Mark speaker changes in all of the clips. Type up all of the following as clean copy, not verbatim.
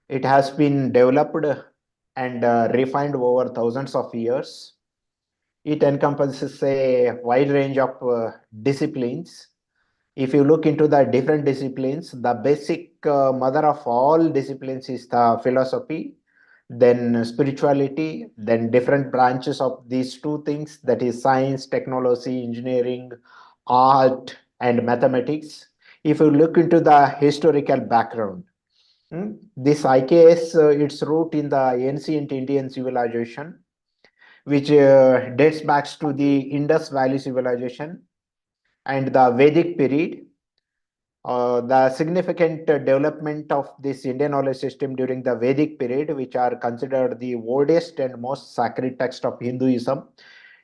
Speaker 1: It has been developed and refined over thousands of years. It encompasses a wide range of disciplines. If you look into the different disciplines, the basic mother of all disciplines is the philosophy, then spirituality, then different branches of these two things, that is science, technology, engineering, art, and mathematics. If you look into the historical background, this IKS, its root in the ancient Indian civilization, which dates back to the Indus Valley civilization and the Vedic period. The significant development of this Indian knowledge system during the Vedic period, which are considered the oldest and most sacred text of Hinduism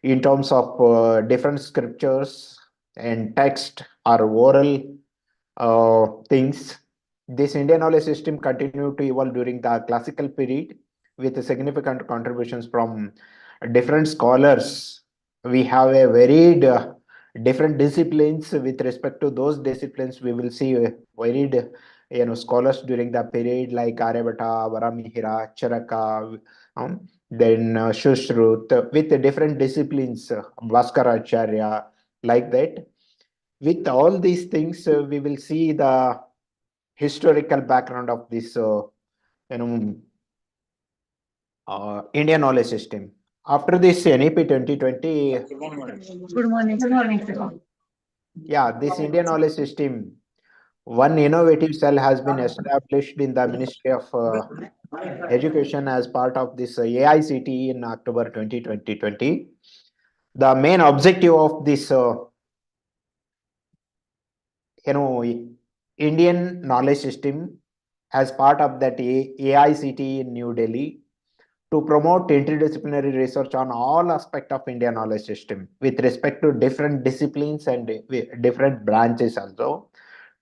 Speaker 1: in terms of different scriptures and text or oral things. This Indian knowledge system continued to evolve during the classical period with significant contributions from different scholars. We have a varied different disciplines. With respect to those disciplines, we will see varied scholars during the period like Aryabhata, Varamihira, Charaka, then Shushrut, with the different disciplines, Bhaskaracharya, like that. With all these things, we will see the historical background of this you know Indian knowledge system. After this NEP 2020,
Speaker 2: Good morning. Good morning, sir.
Speaker 1: yeah, this Indian knowledge system, one innovative cell has been established in the Ministry of Education as part of this AICTE in October 2020. The main objective of this Indian knowledge system as part of that AICTE in New Delhi to promote interdisciplinary research on all aspects of Indian knowledge system with respect to different disciplines and different branches also,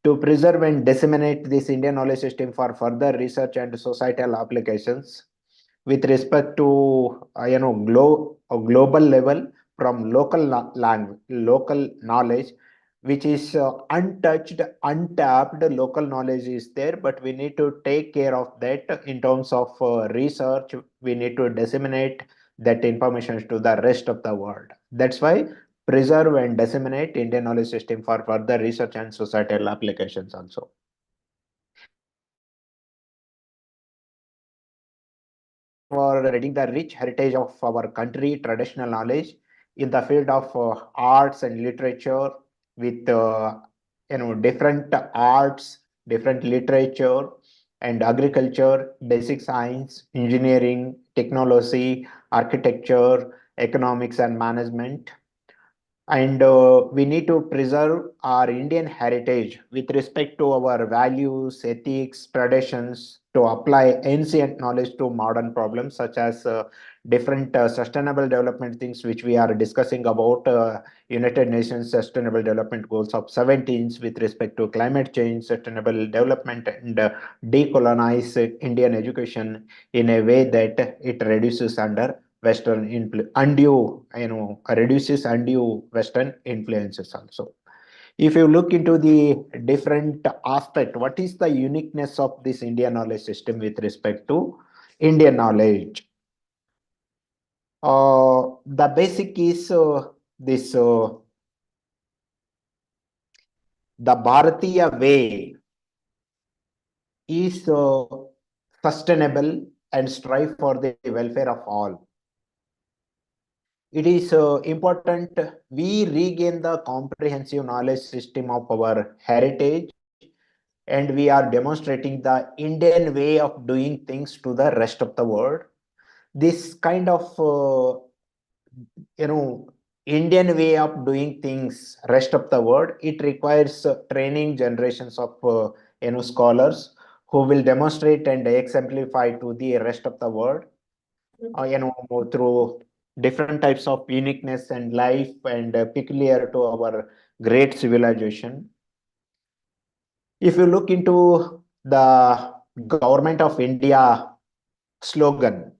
Speaker 1: to preserve and disseminate this Indian knowledge system for further research and societal applications with respect to global level, from local knowledge, which is untouched, untapped local knowledge is there, but we need to take care of that in terms of research. We need to disseminate that information to the rest of the world. That's why preserve and disseminate Indian knowledge system for further research and societal applications also. For reading the rich heritage of our country, traditional knowledge in the field of arts and literature, with different arts, different literature, and agriculture, basic science, engineering, technology, architecture, economics, and management. And we need to preserve our Indian heritage with respect to our values, ethics, traditions, to apply ancient knowledge to modern problems, such as different sustainable development things which we are discussing about United Nations Sustainable Development Goals of 17 with respect to climate change, sustainable development, and decolonize Indian education in a way that it reduces reduces undue Western influences also. If you look into the different aspect, what is the uniqueness of this Indian knowledge system with respect to Indian knowledge? The basic is this the Bharatiya way is sustainable and strive for the welfare of all. It is important we regain the comprehensive knowledge system of our heritage, and we are demonstrating the Indian way of doing things to the rest of the world. This kind of Indian way of doing things rest of the world, it requires training generations of scholars who will demonstrate and exemplify to the rest of the world through different types of uniqueness and life and peculiar to our great civilization. If you look into the Government of India slogan,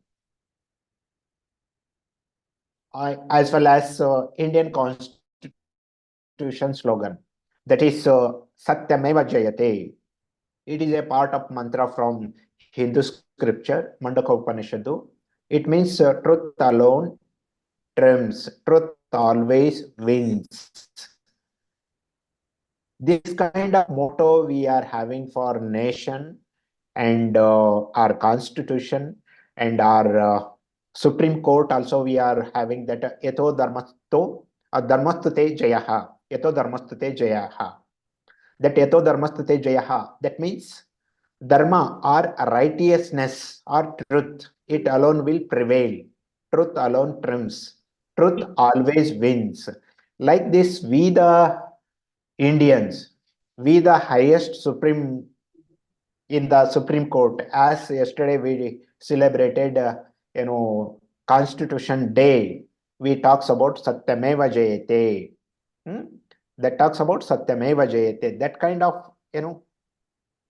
Speaker 1: as well as Indian Constitution slogan, that is Satyameva Jayate. It is a part of mantra from Hindu scripture, Mandaka Upanishadu. It means truth alone triumphs, truth always wins. This kind of motto we are having for nation and our constitution and our Supreme Court also we are having that Yato Dharmastate Jayaha. Yato Dharmastate Jayaha. That Yato Dharmastate Jayaha. That means Dharma or righteousness or truth, it alone will prevail. Truth alone triumphs. Truth always wins. Like this, we the Indians, we the highest supreme in the Supreme Court, as yesterday we celebrated, Constitution Day, we talks about Satyameva Jayate. That talks about Satyameva Jayate. That kind of,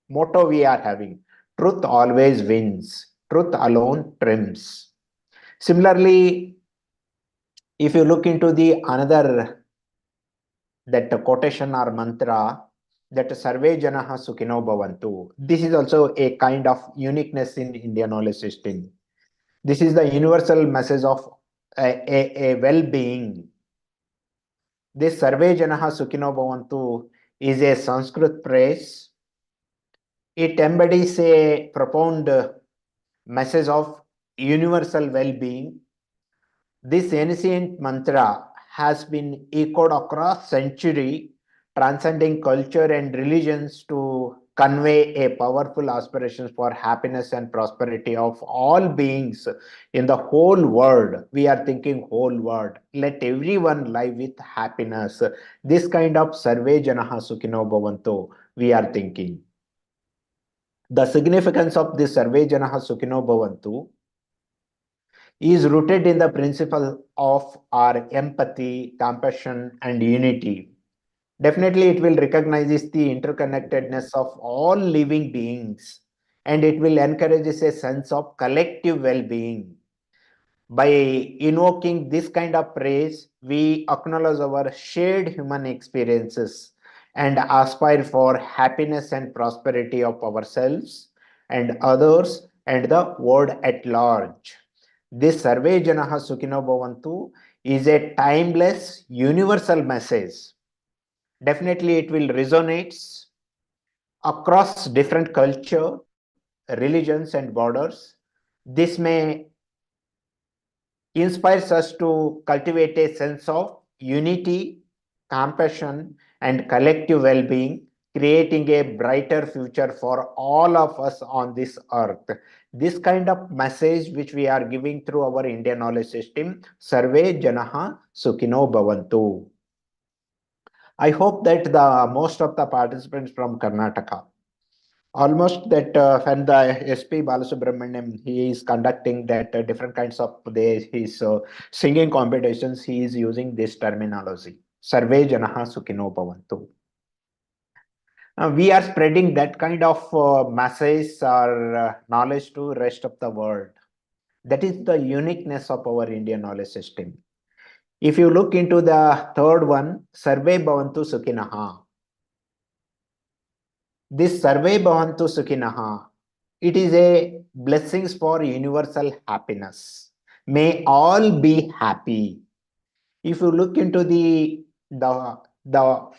Speaker 1: motto we are having. Truth always wins. Truth alone triumphs. Similarly, if you look into the another that quotation or mantra, that Sarve Janaha Sukhino Bhavantu. This is also a kind of uniqueness in Indian knowledge system. This is the universal message of a well-being. This Sarve Janaha Sukhino Bhavantu is a Sanskrit phrase. It embodies a profound message of universal well-being. This ancient mantra has been echoed across centuries, transcending culture and religions to convey a powerful aspiration for happiness and prosperity of all beings in the whole world. We are thinking whole world. Let everyone live with happiness. This kind of Sarve Janaha Sukhino Bhavantu we are thinking. The significance of this Sarve Janaha Sukhino Bhavantu is rooted in the principle of our empathy, compassion, and unity. Definitely, it will recognize the interconnectedness of all living beings, and it will encourage a sense of collective well-being. By invoking this kind of praise, we acknowledge our shared human experiences and aspire for happiness and prosperity of ourselves and others and the world at large. This Sarve Janaha Sukhino Bhavantu is a timeless, universal message. Definitely, it will resonate across different culture, religions, and borders. This may inspires us to cultivate a sense of unity, compassion, and collective well-being, creating a brighter future for all of us on this earth. This kind of message which we are giving through our Indian knowledge system, Sarve Janaha Sukhino Bhavantu. I hope that the most of the participants from Karnataka, almost that when the SP Balasubramaniam, he is conducting that different kinds of his singing competitions, he is using this terminology. Sarve Janaha Sukhino Bhavantu. We are spreading that kind of message or knowledge to rest of the world. That is the uniqueness of our Indian knowledge system. If you look into the third one, Sarve Bhavantu Sukhinaha. This Sarve Bhavantu Sukhinaha, it is a blessings for universal happiness. May all be happy. If you look into the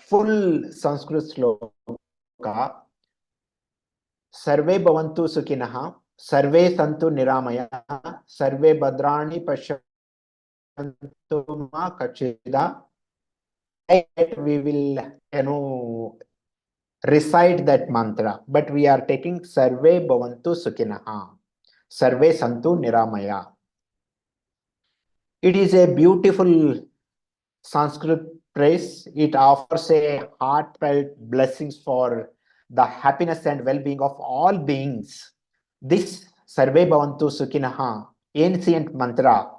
Speaker 1: full Sanskrit sloka, Sarve Bhavantu Sukhinaha, Sarve Santu Niramaya, Sarve Bhadrani Pashantu Ma Kachida. We will, recite that mantra, but we are taking Sarve Bhavantu Sukhinaha, Sarve Santu Niramaya. It is a beautiful Sanskrit phrase. It offers a heartfelt blessings for the happiness and well-being of all beings. This Sarve Bhavantu Sukhinaha, ancient mantra,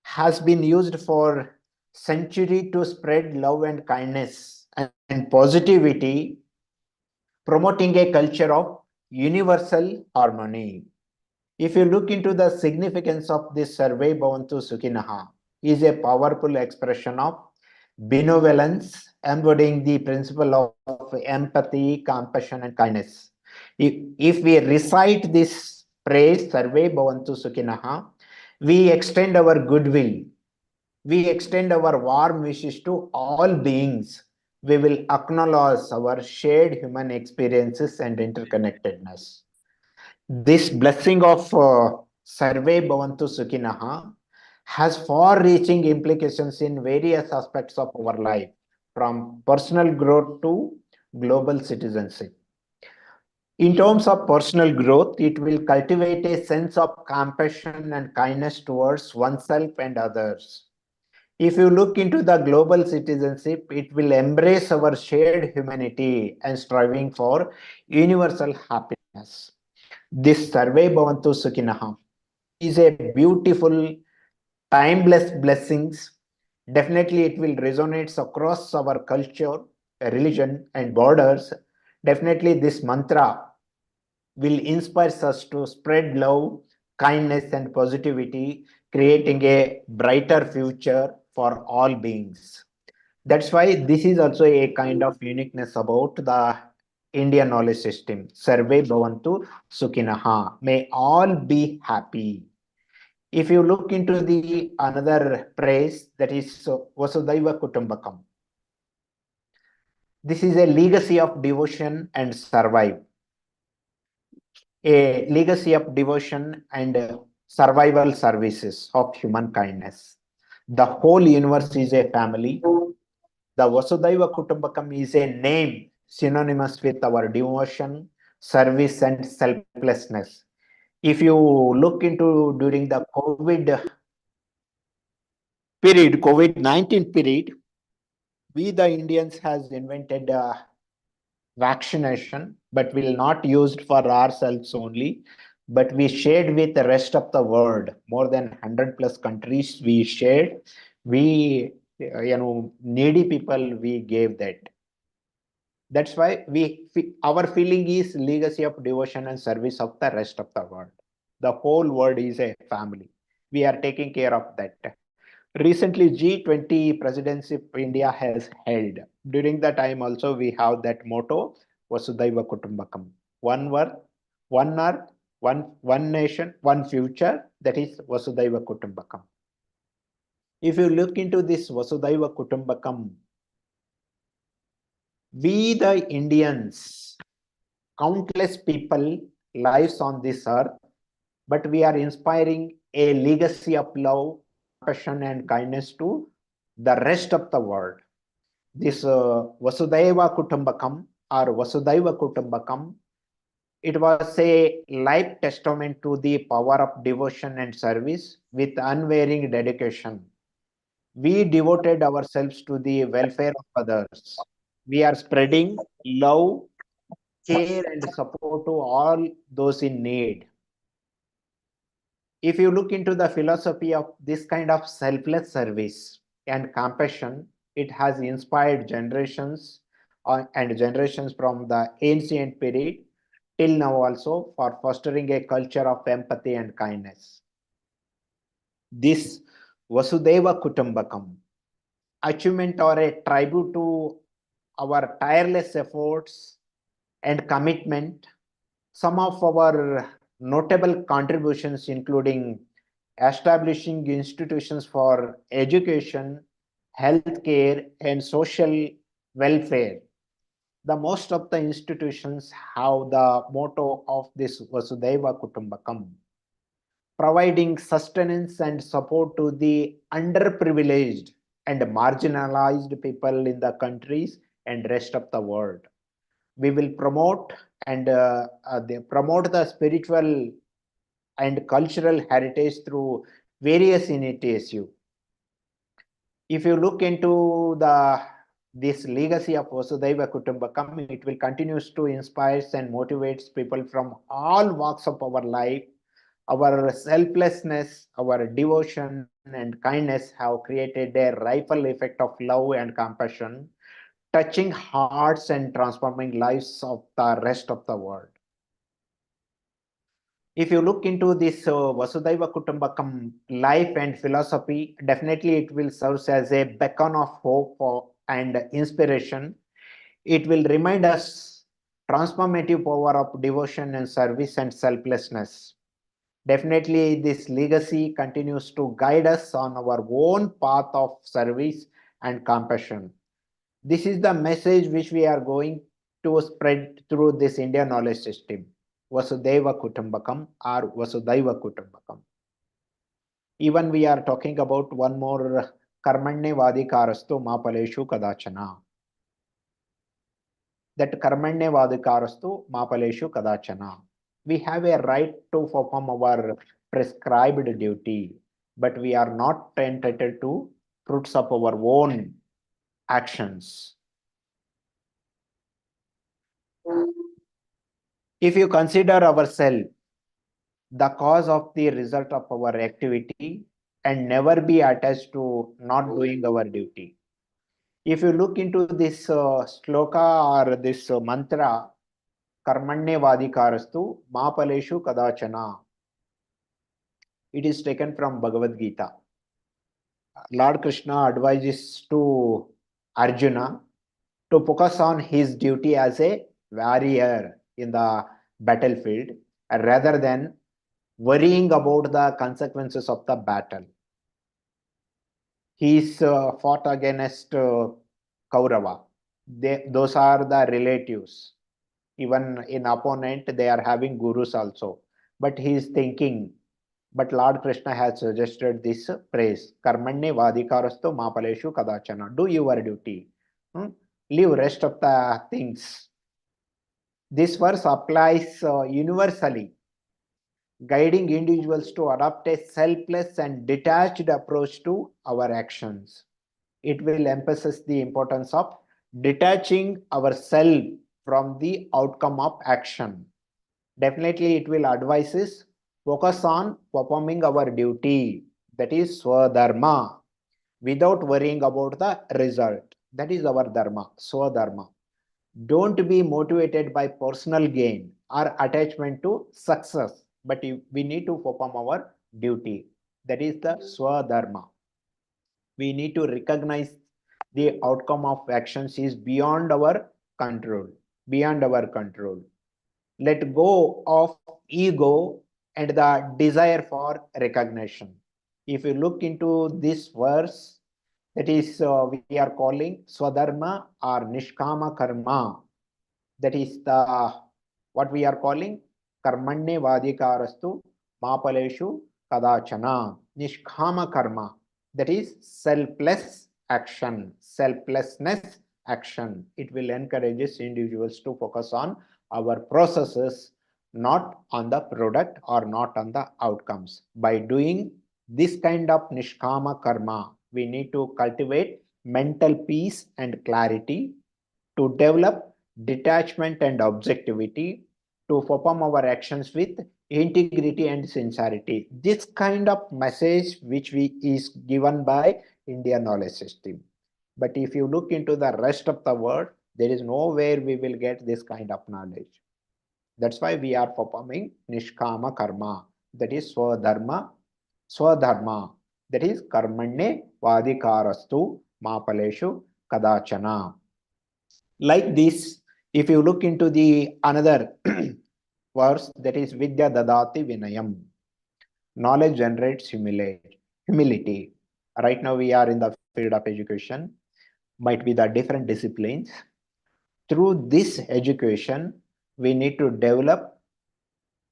Speaker 1: has been used for centuries to spread love and kindness and positivity, promoting a culture of universal harmony. If you look into the significance of this Sarve Bhavantu Sukhinaha, is a powerful expression of benevolence, embodying the principle of empathy, compassion, and kindness. If we recite this praise, Sarve Bhavantu Sukhinaha, we extend our goodwill. We extend our warm wishes to all beings. We will acknowledge our shared human experiences and interconnectedness. This blessing of Sarve Bhavantu Sukhinaha has far-reaching implications in various aspects of our life, from personal growth to global citizenship. In terms of personal growth, it will cultivate a sense of compassion and kindness towards oneself and others. If you look into the global citizenship, it will embrace our shared humanity and striving for universal happiness. This Sarve Bhavantu Sukhinaha is a beautiful, timeless blessings. Definitely, it will resonate across our culture, religion, and borders. Definitely, this mantra will inspire us to spread love, kindness, and positivity, creating a brighter future for all beings. That's why this is also a kind of uniqueness about the Indian knowledge system. Sarve Bhavantu Sukhinaha. May all be happy. If you look into the another praise, that is Vasudhaiva Kutumbakam. This is a legacy of devotion and survive. A legacy of devotion and survival services of human kindness. The whole universe is a family. The Vasudhaiva Kutumbakam is a name synonymous with our devotion, service, and selflessness. If you look into during the COVID-19 period, we the Indians has invented vaccination, but will not used for ourselves only, but we shared with the rest of the world. More than 100 plus countries we shared. We, needy people, we gave that. That's why our feeling is legacy of devotion and service of the rest of the world. The whole world is a family. We are taking care of that. Recently, G20 presidency India has held. During the time also, we have that motto, Vasudhaiva Kutumbakam. One world, one earth, one nation, one future. That is Vasudhaiva Kutumbakam. If you look into this Vasudhaiva Kutumbakam, we the Indians, countless people, lives on this earth, but we are inspiring a legacy of love, compassion, and kindness to the rest of the world. This Vasudhaiva Kutumbakam or Vasudhaiva Kutumbakam, it was a life testament to the power of devotion and service with unwavering dedication. We devoted ourselves to the welfare of others. We are spreading love, care, and support to all those in need. If you look into the philosophy of this kind of selfless service and compassion, it has inspired generations and generations from the ancient period till now also for fostering a culture of empathy and kindness. This Vasudhaiva Kutumbakam achievement or a tribute to our tireless efforts and commitment. Some of our notable contributions including establishing institutions for education, healthcare, and social welfare. The most of the institutions have the motto of this Vasudhaiva Kutumbakam, providing sustenance and support to the underprivileged and marginalized people in the countries and rest of the world. We will promote and they promote the spiritual and cultural heritage through various initiatives. If you look into this legacy of Vasudhaiva Kutumbakam, it will continue to inspire and motivates people from all walks of our life. Our selflessness, our devotion and kindness have created a ripple effect of love and compassion, touching hearts and transforming lives of the rest of the world. If you look into this Vasudhaiva Kutumbakam life and philosophy, definitely it will serve as a beacon of hope and inspiration. It will remind us transformative power of devotion and service and selflessness. Definitely, this legacy continues to guide us on our own path of service and compassion. This is the message which we are going to spread through this Indian knowledge system. Vasudhaiva Kutumbakam or Vasudhaiva Kutumbakam. Even we are talking about one more Karmanye Vadikarastu Mapaleshu Kadachana. That Karmanye Vadikarastu Mapaleshu Kadachana. We have a right to perform our prescribed duty, but we are not entitled to fruits of our own actions. If you consider ourselves the cause of the result of our activity and never be attached to not doing our duty. If you look into this sloka or this mantra, Karmanye Vadikarastu Mapaleshu Kadachana, it is taken from Bhagavad Gita. Lord Krishna advises to Arjuna to focus on his duty as a warrior in the battlefield rather than worrying about the consequences of the battle. He's fought against Kaurava. Those are the relatives. Even in opponent, they are having gurus also. But he is thinking, but Lord Krishna has suggested this phrase, Karmanye Vadikarastu Mapaleshu Kadachana. Do your duty. Leave rest of the things. This verse applies universally, guiding individuals to adopt a selfless and detached approach to our actions. It will emphasize the importance of detaching ourselves from the outcome of action. Definitely, it will advise us focus on performing our duty, that is Swadharma, without worrying about the result. That is our Dharma, Swadharma. Don't be motivated by personal gain or attachment to success, but we need to perform our duty. That is the Swadharma. We need to recognize the outcome of actions is beyond our control. Beyond our control. Let go of ego and the desire for recognition. If you look into this verse, that is we are calling Swadharma or Nishkama Karma. That is the what we are calling Karmanye Vadikarastu Mapaleshu Kadachana. Nishkama Karma. That is selfless action, selflessness action. It will encourage individuals to focus on our processes, not on the product or not on the outcomes. By doing this kind of Nishkama Karma, we need to cultivate mental peace and clarity to develop detachment and objectivity, to perform our actions with integrity and sincerity. This kind of message which is given by Indian knowledge system. But if you look into the rest of the world, there is nowhere we will get this kind of knowledge. That's why we are performing Nishkama Karma, that is Swadharma, that is Karmanye Vadikarastu Mapaleshu Kadachana. Like this, if you look into the another verse, that is Vidya Dadati Vinayam. Knowledge generates humility. Right now we are in the field of education, might be the different disciplines. Through this education, we need to develop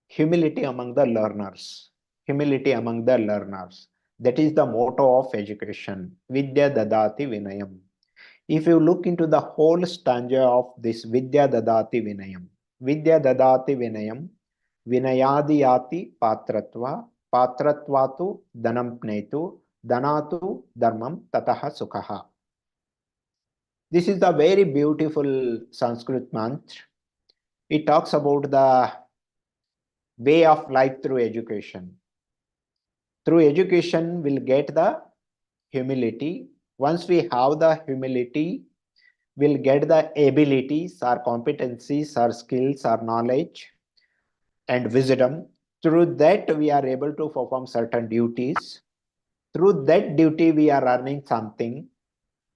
Speaker 1: humility among the learners. Humility among the learners. That is the motto of education. Vidya Dadati Vinayam. If you look into the whole stanza of this Vidya Dadati Vinayam, Vidya Dadati Vinayam, Vinayadiyati Patratva, Patratvatu Dhanam Pnetu, Dhanatu Dharmam Tataha Sukhaha. This is the very beautiful Sanskrit mantra. It talks about the way of life through education. Through education, we'll get the humility. Once we have the humility, we'll get the abilities, our competencies, our skills, our knowledge, and wisdom. Through that, we are able to perform certain duties. Through that duty, we are earning something.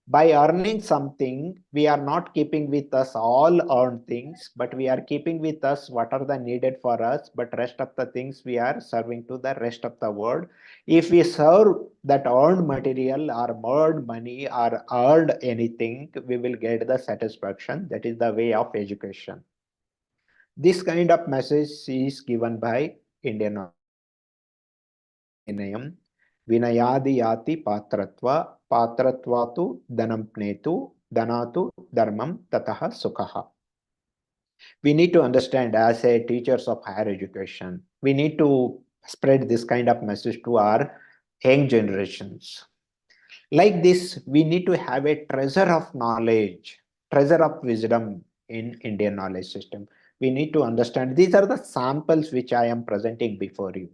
Speaker 1: By earning something, we are not keeping with us all earned things, but we are keeping with us what are the needed for us, but rest of the things we are serving to the rest of the world. If we serve that earned material or earned money or earned anything, we will get the satisfaction. That is the way of education. This kind of message is given by Indian Vinayam. Vinayadi yati patratva, patratvatu dhanam pnetu, dhanatu dharmam tataha sukhaha. We need to understand as a teachers of higher education, we need to spread this kind of message to our young generations. Like this, we need to have a treasure of knowledge, treasure of wisdom in Indian knowledge system. We need to understand these are the samples which I am presenting before you.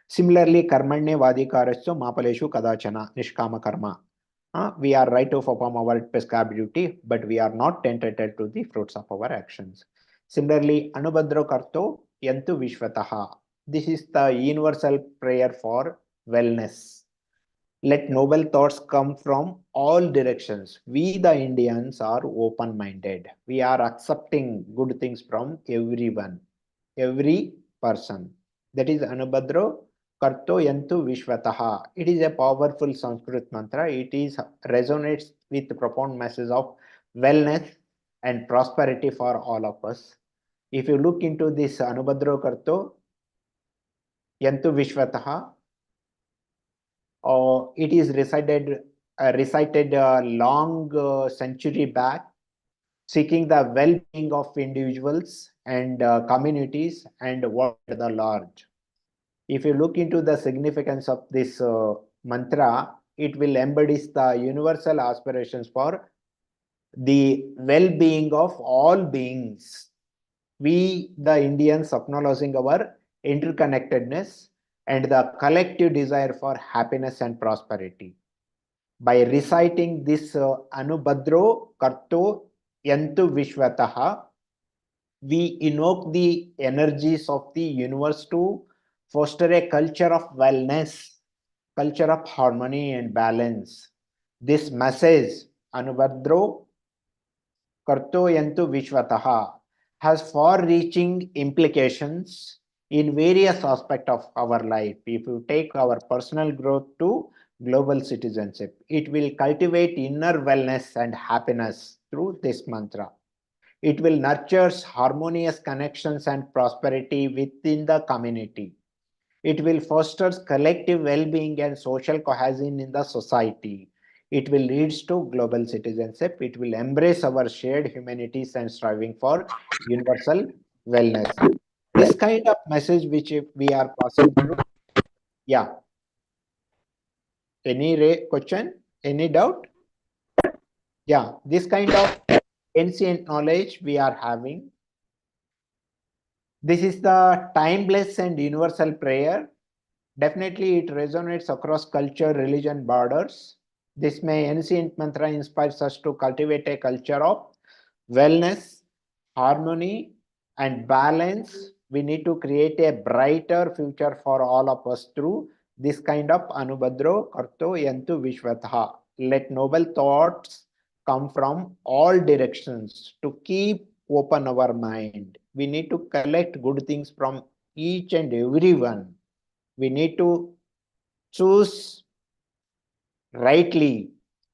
Speaker 1: Similarly, karmanye vadikarasya mapaleshu kadachana nishkama karma. We are right to perform our prescribed duty, but we are not entitled to the fruits of our actions. Similarly, anubhadro karto yantu vishvataha. This is the universal prayer for wellness. Let noble thoughts come from all directions. We, the Indians, are open minded. We are accepting good things from everyone, every person. That is Anubhadro Karto Yantu Vishvataha. It is a powerful Sanskrit mantra. It is resonates with the profound message of wellness and prosperity for all of us. If you look into this Anubhadro Karto Yantu Vishvataha, it is recited a long century back, seeking the well-being of individuals and communities and world at the large. If you look into the significance of this mantra, it will embodies the universal aspirations for the well-being of all beings. We, the Indians, acknowledging our interconnectedness and the collective desire for happiness and prosperity. By reciting this Anubhadro Karto Yantu Vishvataha, we invoke the energies of the universe to foster a culture of wellness, culture of harmony and balance. This message, Anubhadro Karto Yantu Vishvataha, has far-reaching implications in various aspects of our life. If you take our personal growth to global citizenship, it will cultivate inner wellness and happiness through this mantra. It will nurture harmonious connections and prosperity within the community. It will foster collective well-being and social cohesion in the society. It will lead to global citizenship. It will embrace our shared humanities and striving for universal wellness. This kind of message which we are passing through. Yeah. Any question? Any doubt? Yeah. This kind of ancient knowledge we are having. This is the timeless and universal prayer. Definitely it resonates across culture, religion, borders. This may ancient mantra inspires us to cultivate a culture of wellness, harmony, and balance. We need to create a brighter future for all of us through this kind of Anubhadro Karto Yantu Vishvatha. Let noble thoughts come from all directions to keep open our mind. We need to collect good things from each and everyone. We need to choose rightly.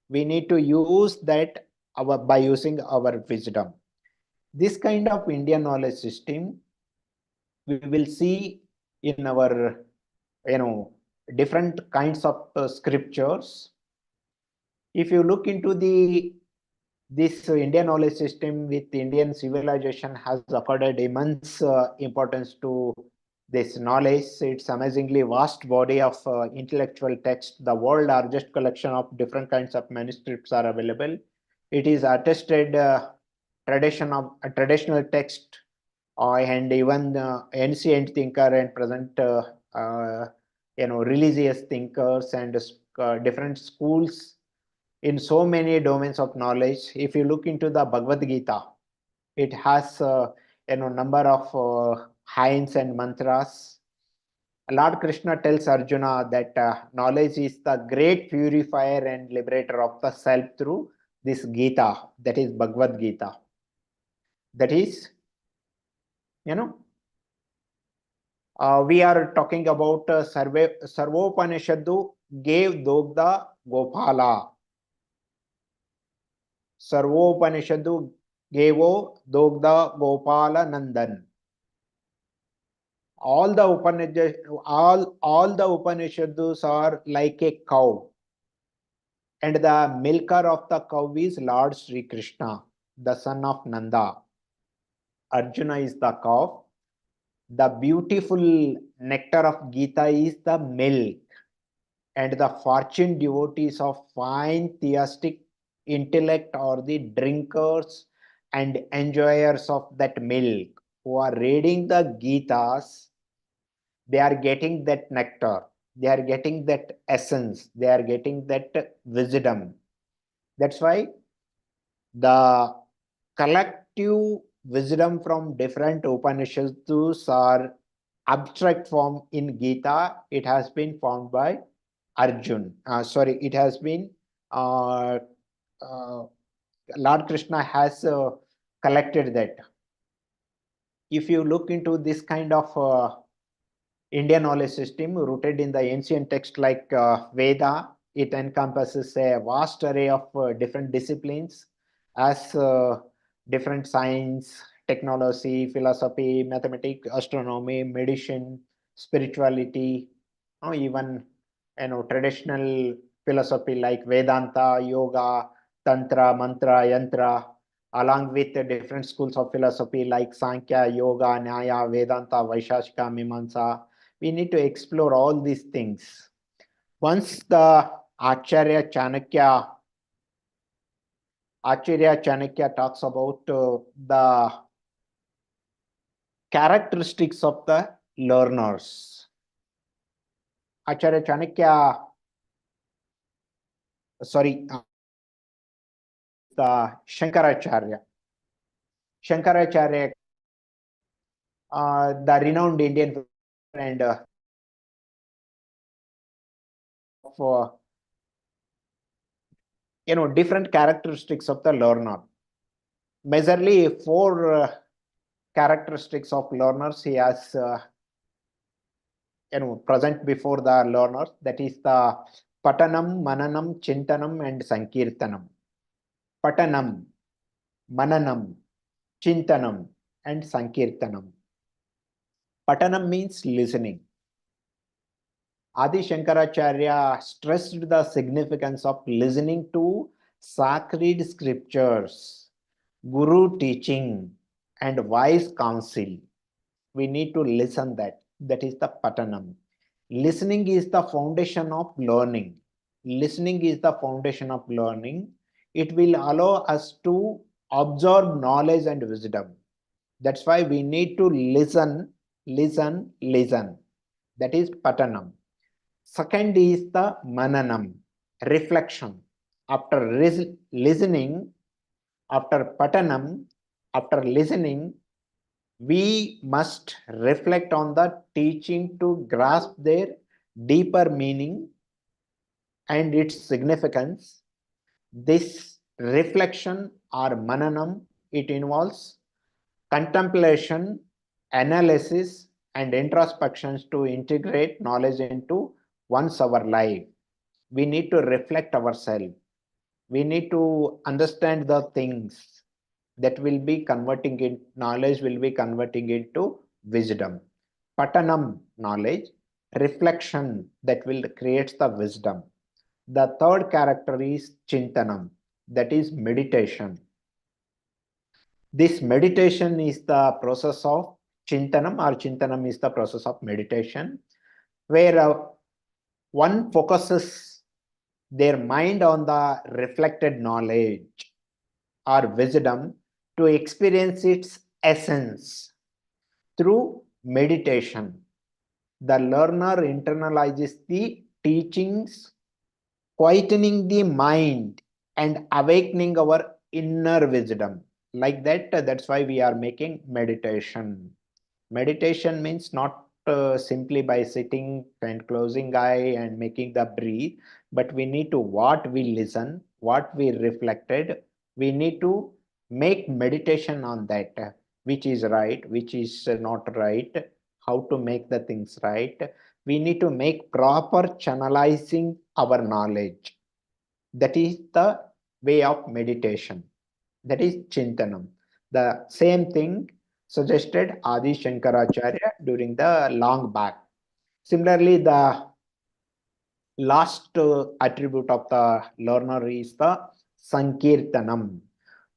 Speaker 1: We need to use that by using our wisdom. This kind of Indian knowledge system we will see in our different kinds of scriptures. If you look into this Indian knowledge system with Indian civilization has accorded immense importance to this knowledge. It's amazingly vast body of intellectual text. The world largest collection of different kinds of manuscripts are available. It is attested traditional text and even ancient thinker and present religious thinkers and different schools in so many domains of knowledge. If you look into the Bhagavad Gita, it has number of hymns and mantras. Lord Krishna tells Arjuna that knowledge is the great purifier and liberator of the self through this Gita, that is Bhagavad Gita. That is, we are talking about Sarvopanishadu gave Dogda Gopala. Sarvopanishadu Gevo Dogda Gopala Nandan. All the Upanishads are like a cow, and the milker of the cow is Lord Sri Krishna, the son of Nanda. Arjuna is the cow. The beautiful nectar of Gita is the milk, and the fortune devotees of fine theistic intellect are the drinkers and enjoyers of that milk, who are reading the Gitas. They are getting that nectar, they are getting that essence, they are getting that wisdom. That's why the collective wisdom from different Upanishads are abstract form in Gita. It has been formed by Arjun. It has been Lord Krishna has collected that. If you look into this kind of Indian knowledge system rooted in the ancient text like Veda, it encompasses a vast array of different disciplines as different science, technology, philosophy, mathematics, astronomy, medicine, spirituality, even traditional philosophy like Vedanta, Yoga, Tantra, Mantra, Yantra, along with the different schools of philosophy like Sankhya, Yoga, Nyaya, Vedanta, Vaishashika, Mimamsa. We need to explore all these things. Once the Acharya Chanakya talks about the characteristics of the learners. Acharya Chanakya, the Shankaracharya. Shankaracharya, the renowned Indian and different characteristics of the learner. Majorly 4 characteristics of learners he has present before the learners. That is the Patanam, Mananam, Chintanam and Sankirtanam. Patanam, Mananam, Chintanam and Sankirtanam. Patanam means listening. Adi Shankaracharya stressed the significance of listening to sacred scriptures, Guru teaching and wise counsel. We need to listen that. That is the Patanam. Listening is the foundation of learning. Listening is the foundation of learning. It will allow us to absorb knowledge and wisdom. That's why we need to listen, listen, listen. That is Patanam. Second is the Mananam, reflection. After listening, after Patanam, after listening, we must reflect on the teaching to grasp their deeper meaning and its significance. This reflection or Mananam, it involves contemplation, analysis and introspections to integrate knowledge into our life. We need to reflect ourselves. We need to understand the things that will be converting in knowledge, will be converting into wisdom. Patanam, knowledge, reflection that will create the wisdom. The third character is Chintanam, that is meditation. This meditation is the process of Chintanam, or Chintanam is the process of meditation, where one focuses their mind on the reflected knowledge or wisdom to experience its essence through meditation. The learner internalizes the teachings, quietening the mind and awakening our inner wisdom. Like that, that's why we are making meditation. Meditation means not simply by sitting and closing eye and making the breathe, but we need to what we listen, what we reflected, we need to make meditation on that, which is right, which is not right, how to make the things right. We need to make proper channelizing our knowledge. That is the way of meditation. That is Chintanam. The same thing suggested Adi Shankaracharya during the long back. Similarly, the last attribute of the learner is the Sankirtanam.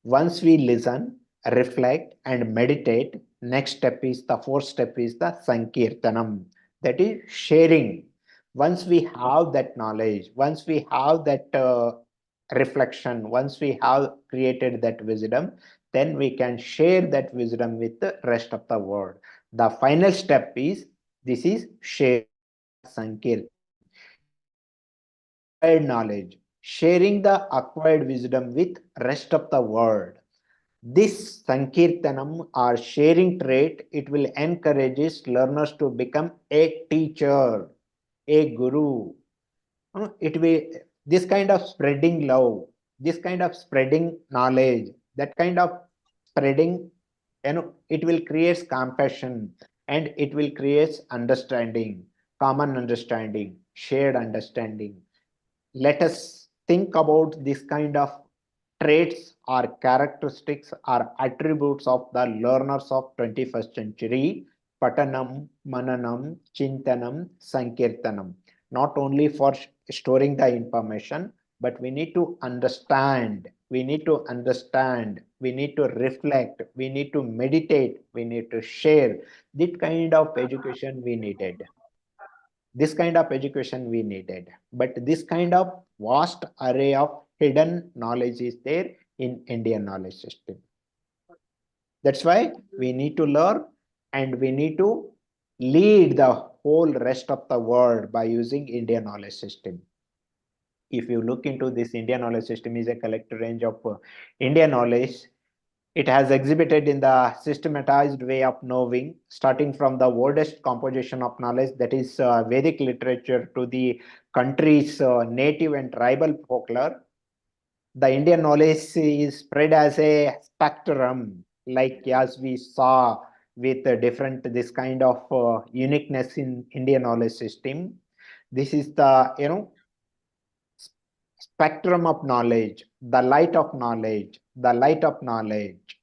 Speaker 1: Once we listen, reflect, and meditate, next step is the fourth step is the Sankirtanam. That is sharing. Once we have that knowledge, once we have that reflection, once we have created that wisdom, then we can share that wisdom with the rest of the world. The final step is this is share Sankirtanam. Acquired knowledge, sharing the acquired wisdom with rest of the world. This Sankirtanam or sharing trait, it will encourage learners to become a teacher, a guru. It will, this kind of spreading love, this kind of spreading knowledge, that kind of spreading, it will create compassion and it will create understanding, common understanding, shared understanding. Let us think about this kind of traits or characteristics or attributes of the learners of 21st century. Patanam, Mananam, Chintanam, Sankirtanam. Not only for storing the information, but we need to understand, we need to understand, we need to reflect, we need to meditate, we need to share. This kind of education we needed. This kind of education we needed, but this kind of vast array of hidden knowledge is there in Indian knowledge system. That's why we need to learn and we need to lead the whole rest of the world by using Indian knowledge system. If you look into this, Indian knowledge system is a collective range of Indian knowledge. It has exhibited in the systematized way of knowing, starting from the oldest composition of knowledge, that is Vedic literature, to the country's native and tribal folklore. The Indian knowledge is spread as a spectrum, like as we saw with different this kind of uniqueness in Indian knowledge system. This is the spectrum of knowledge, the light of knowledge, the light of knowledge.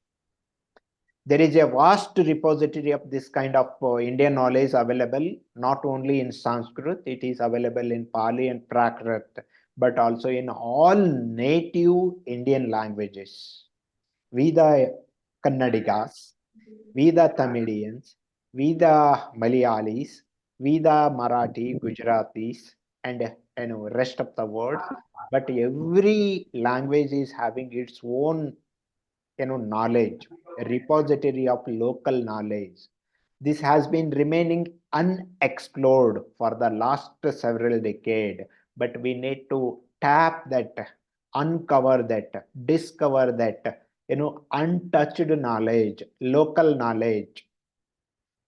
Speaker 1: There is a vast repository of this kind of Indian knowledge available, not only in Sanskrit, it is available in Pali and Prakrit, but also in all native Indian languages. We the Kannadigas, we the Tamilians, we the Malayalis, we the Marathi, Gujaratis, and rest of the world. But every language is having its own knowledge, a repository of local knowledge. This has been remaining unexplored for the last several decades, but we need to tap that, uncover that, discover that, untouched knowledge, local knowledge.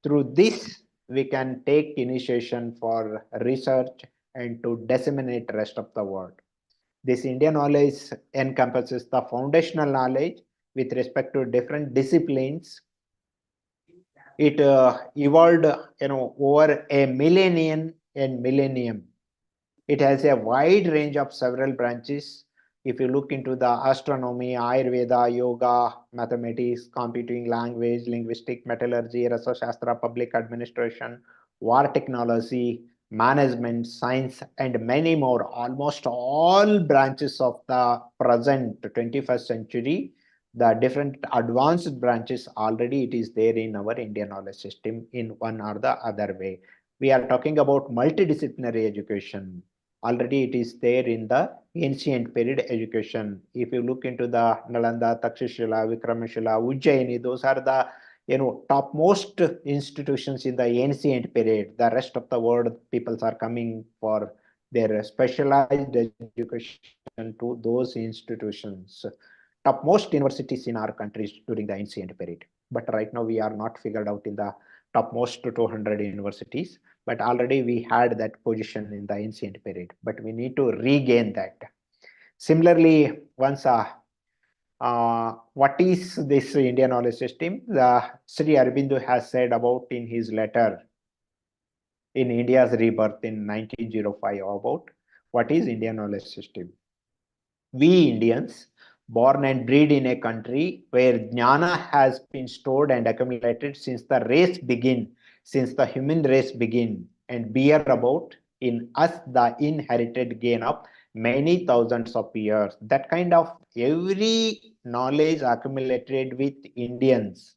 Speaker 1: Through this, we can take initiation for research and to disseminate rest of the world. This Indian knowledge encompasses the foundational knowledge with respect to different disciplines. It evolved, over a millennium and millennium. It has a wide range of several branches. If you look into the astronomy, Ayurveda, yoga, mathematics, computing, language, linguistic, metallurgy, Rasashastra, public administration, war technology, management, science, and many more, almost all branches of the present 21st century, the different advanced branches already it is there in our Indian knowledge system in one or the other way. We are talking about multidisciplinary education. Already it is there in the ancient period education. If you look into the Nalanda, Takshashila, Vikramashila, Ujjaini, those are the topmost institutions in the ancient period. The rest of the world peoples are coming for their specialized education to those institutions. Topmost universities in our countries during the ancient period. But right now we are not figured out in the topmost 200 universities, but already we had that position in the ancient period, but we need to regain that. Similarly, once what is this Indian knowledge system? The Sri Aurobindo has said about in his letter in India's rebirth in 1905 about what is Indian knowledge system. We Indians, born and bred in a country where jnana has been stored and accumulated since the race began, since the human race began, and bear about in us the inherited gain of many thousands of years. That kind of every knowledge accumulated with Indians,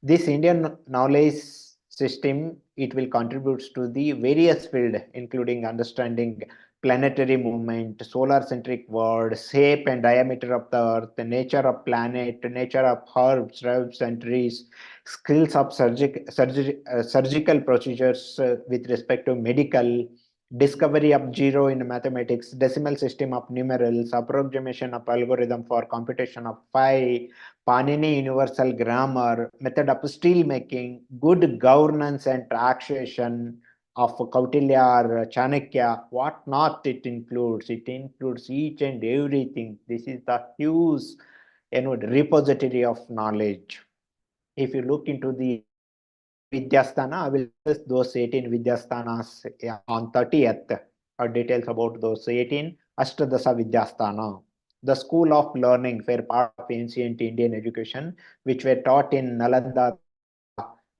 Speaker 1: this Indian knowledge system, it will contribute to the various field, including understanding planetary movement, solar centric world, shape and diameter of the earth, the nature of planet, nature of herbs, herbs and trees, skills of surgical procedures with respect to medical, discovery of zero in mathematics, decimal system of numerals, approximation of algorithm for computation of pi, Panini universal grammar, method of steel making, good governance and taxation of Kautilya or Chanakya, what not it includes. It includes each and everything. This is the huge, repository of knowledge. If you look into the Vidyasthana, I will discuss those 18 Vidyasthanas on 30th, details about those 18 Ashtadasa Vidyasthana. The school of learning were part of ancient Indian education, which were taught in Nalanda,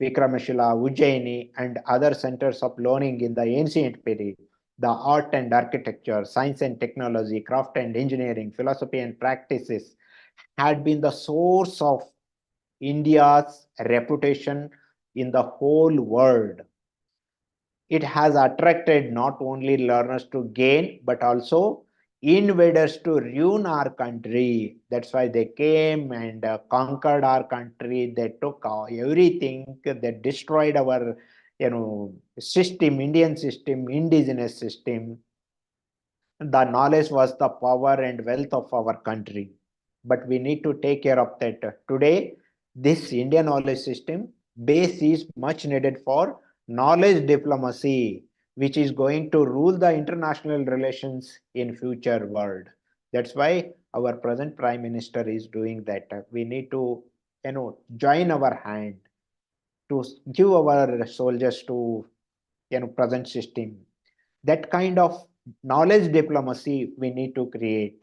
Speaker 1: Vikramashila, Ujjaini, and other centers of learning in the ancient period. The art and architecture, science and technology, craft and engineering, philosophy and practices had been the source of India's reputation in the whole world. It has attracted not only learners to gain, but also invaders to ruin our country. That's why they came and conquered our country. They took everything. They destroyed our, system, Indian system, indigenous system. The knowledge was the power and wealth of our country, but we need to take care of that. Today this Indian knowledge system base is much needed for knowledge diplomacy, which is going to rule the international relations in future world. That's why our present prime minister is doing that. We need to join our hand to give our soldiers to present system. That kind of knowledge diplomacy we need to create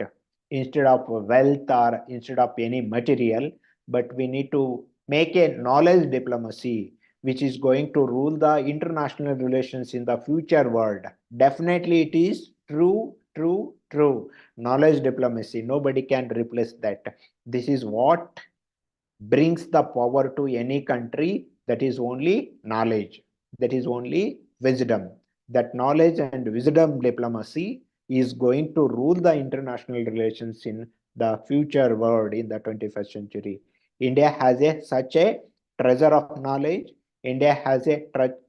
Speaker 1: instead of wealth or instead of any material, but we need to make a knowledge diplomacy which is going to rule the international relations in the future world. Definitely it is true knowledge diplomacy. Nobody can replace that. This is what brings the power to any country. That is only knowledge, that is only wisdom. That knowledge and wisdom diplomacy is going to rule the international relations in the future world in the 21st century. India has such a treasure of knowledge. India has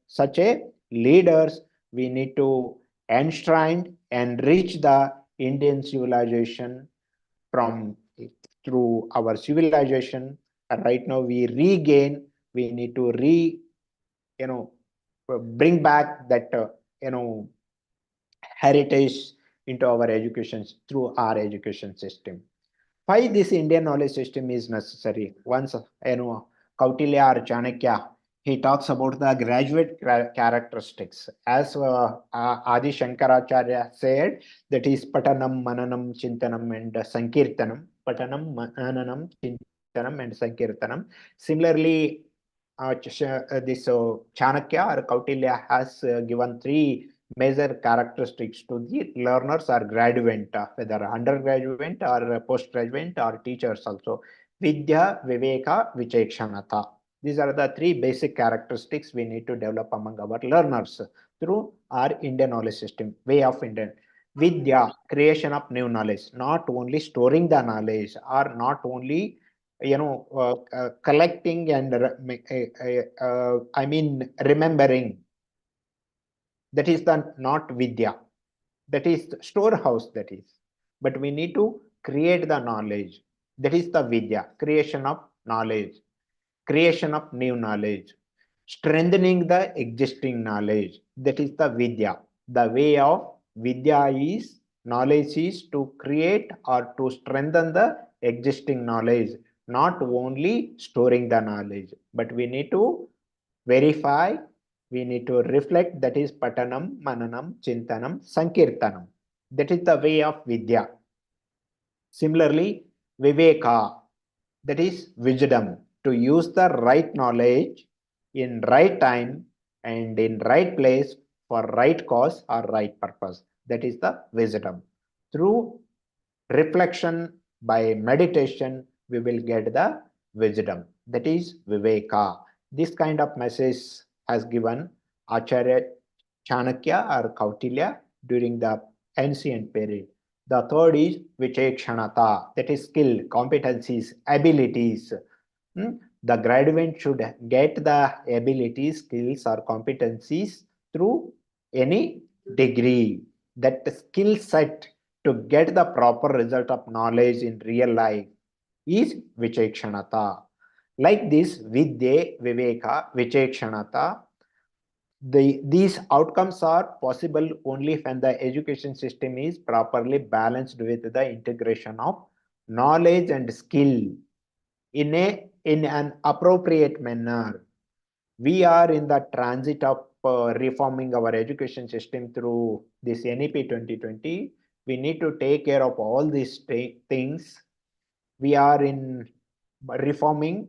Speaker 1: such a leaders. We need to enshrine and reach the Indian civilization from through our civilization. Right now we regain, we need to you know bring back that heritage into our education through our education system. Why this Indian knowledge system is necessary? Once Kautilya or Chanakya, he talks about the graduate characteristics. As Adi Shankaracharya said, that is Patanam, Mananam, Chintanam, and Sankirtanam. Patanam, Mananam, Chintanam, and Sankirtanam. Similarly, this Chanakya or Kautilya has given three major characteristics to the learners or graduate, whether undergraduate or postgraduate or teachers also. Vidya, Viveka, Vichekshanata. These are the three basic characteristics we need to develop among our learners through our Indian knowledge system, way of Indian. Vidya, creation of new knowledge, not only storing the knowledge or not only collecting and remembering. That is the not Vidya. That is the storehouse, that is. But we need to create the knowledge. That is the Vidya, creation of knowledge, creation of new knowledge, strengthening the existing knowledge. That is the Vidya. The way of Vidya is Knowledge is to create or to strengthen the existing knowledge, not only storing the knowledge, but we need to verify, we need to reflect, that is patanam, mananam, chintanam, sankirtanam. That is the way of Vidya. Similarly, Viveka, that is wisdom, to use the right knowledge in right time and in right place for right cause or right purpose. That is the wisdom. Through reflection by meditation, we will get the wisdom. That is Viveka. This kind of message has given Acharya Chanakya or Kautilya during the ancient period. The third is Vichekshanata, that is skill, competencies, abilities. The graduate should get the abilities, skills, or competencies through any degree. That skill set to get the proper result of knowledge in real life is Vichekshanata. Like this, Vidya, Viveka, Vichekshanata, these outcomes are possible only when the education system is properly balanced with the integration of knowledge and skill in an appropriate manner. We are in the transit of reforming our education system through this NEP 2020. We need to take care of all these things. We are in reforming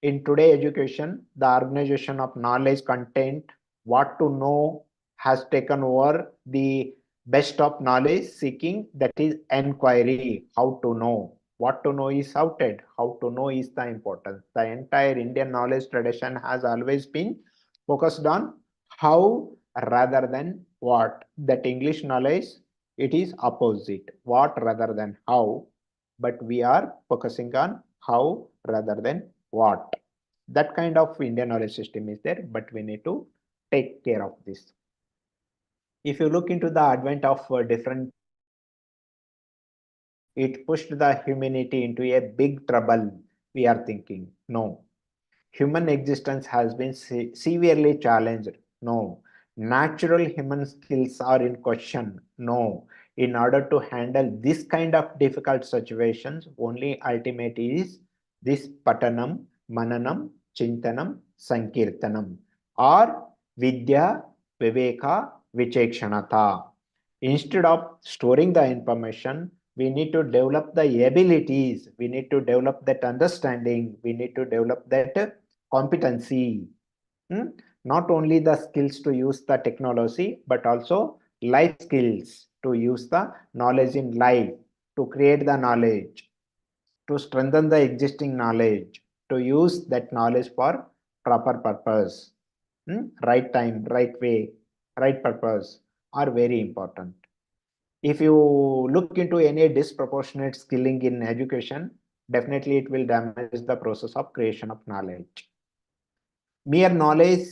Speaker 1: in today education. The organization of knowledge content, what to know, has taken over the best of knowledge seeking, that is enquiry. How to know, what to know is outed, how to know is the importance. The entire Indian knowledge tradition has always been focused on how rather than what. That English knowledge, it is opposite, what rather than how, but we are focusing on how rather than what. That kind of Indian knowledge system is there, but we need to take care of this. If you look into the advent of different, it pushed the humanity into a big trouble. We are thinking, no. Human existence has been severely challenged. No. Natural human skills are in question. No. In order to handle this kind of difficult situations, only ultimate is this patanam, mananam, chintanam, sankirtanam, or vidya, viveka, vichekshanata. Instead of storing the information, we need to develop the abilities, we need to develop that understanding, we need to develop that competency. Not only the skills to use the technology, but also life skills to use the knowledge in life, to create the knowledge, to strengthen the existing knowledge, to use that knowledge for proper purpose. Right time, right way, right purpose are very important. If you look into any disproportionate skilling in education, definitely it will damage the process of creation of knowledge. Mere knowledge,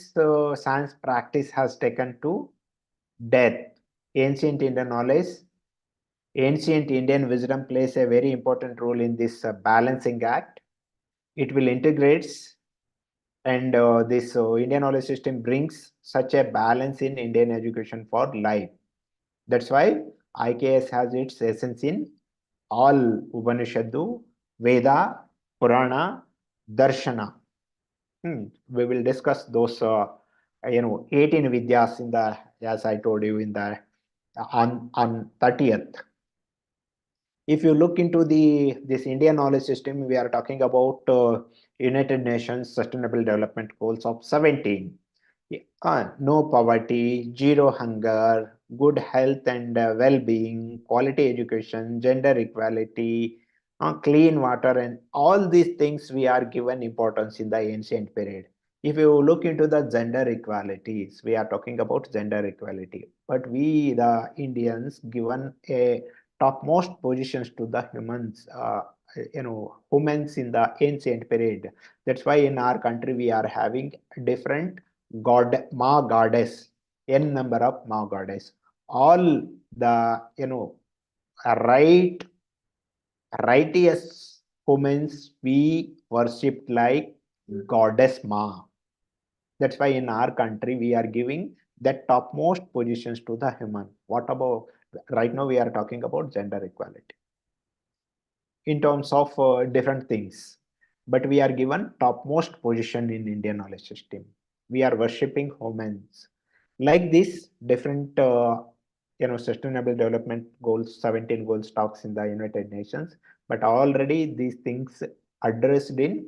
Speaker 1: science practice has taken to death. Ancient Indian knowledge, ancient Indian wisdom plays a very important role in this balancing act. It will integrate, and this Indian knowledge system brings such a balance in Indian education for life. That's why IKS has its essence in all Upanishadu, Veda, Purana, Darshana. We will discuss those 18 Vidyas in the, as I told you, in the on 30th. If you look into this Indian knowledge system, we are talking about United Nations Sustainable Development Goals of 17. No poverty, zero hunger, good health and well-being, quality education, gender equality, clean water, and all these things we are given importance in the ancient period. If you look into the gender equalities, we are talking about gender equality, but we, the Indians, given a topmost positions to the humans, humans in the ancient period. That's why in our country we are having different ma goddess, n number of ma goddess. All the right righteous humans we worshipped like goddess Ma. That's why in our country we are giving that topmost positions to the human. What about Right now we are talking about gender equality in terms of different things, but we are given topmost position in Indian knowledge system. We are worshipping humans. Like this, different sustainable development goals, 17 goals talks in the United Nations, but already these things addressed in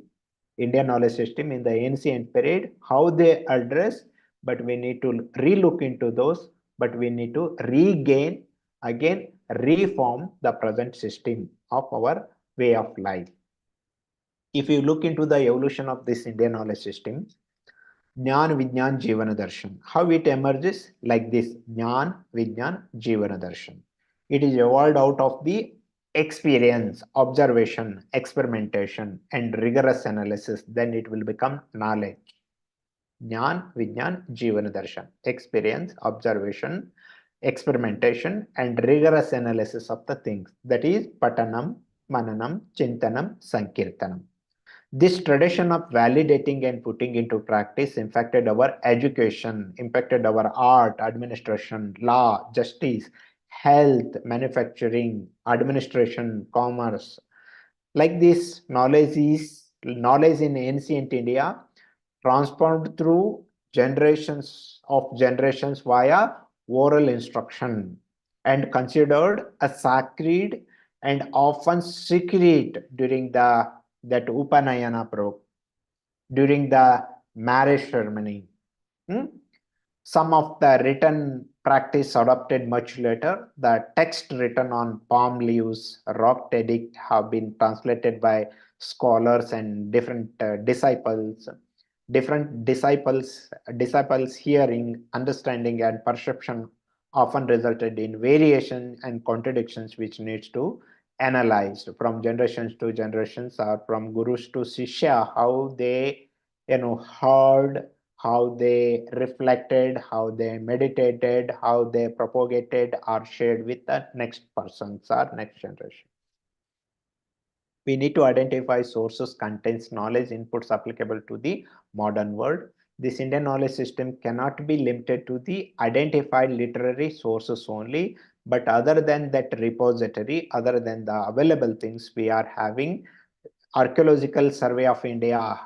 Speaker 1: Indian knowledge system in the ancient period, how they address, but we need to relook into those, but we need to regain again, reform the present system of our way of life. If you look into the evolution of this Indian knowledge system, Jnana Vijnan Jivana Darshan, how it emerges like this: Jnana Vijnan Jivana Darshan. It is evolved out of the experience, observation, experimentation, and rigorous analysis. Then it will become knowledge. Jnana Vijnan Jivana Darshan. Experience, observation, experimentation, and rigorous analysis of the things. That is Patanam, Mananam, Chintanam, Sankirtanam. This tradition of validating and putting into practice impacted our education, impacted our art, administration, law, justice, health, manufacturing, administration, commerce. Like this, knowledge in ancient India transformed through generations via oral instruction and considered a sacred and often secret during that Upanayana during the marriage ceremony. Some of the written practice adopted much later. The text written on palm leaves, rock edict have been translated by scholars and different disciples. Disciples hearing, understanding, and perception often resulted in variation and contradictions, which needs to analyzed from generations to generations or from gurus to shishya, how they heard, how they reflected, how they meditated, how they propagated or shared with the next persons or next generation. We need to identify sources, contents, knowledge, inputs applicable to the modern world. This Indian knowledge system cannot be limited to the identified literary sources only, but other than that repository, other than the available things, we are having Archaeological Survey of India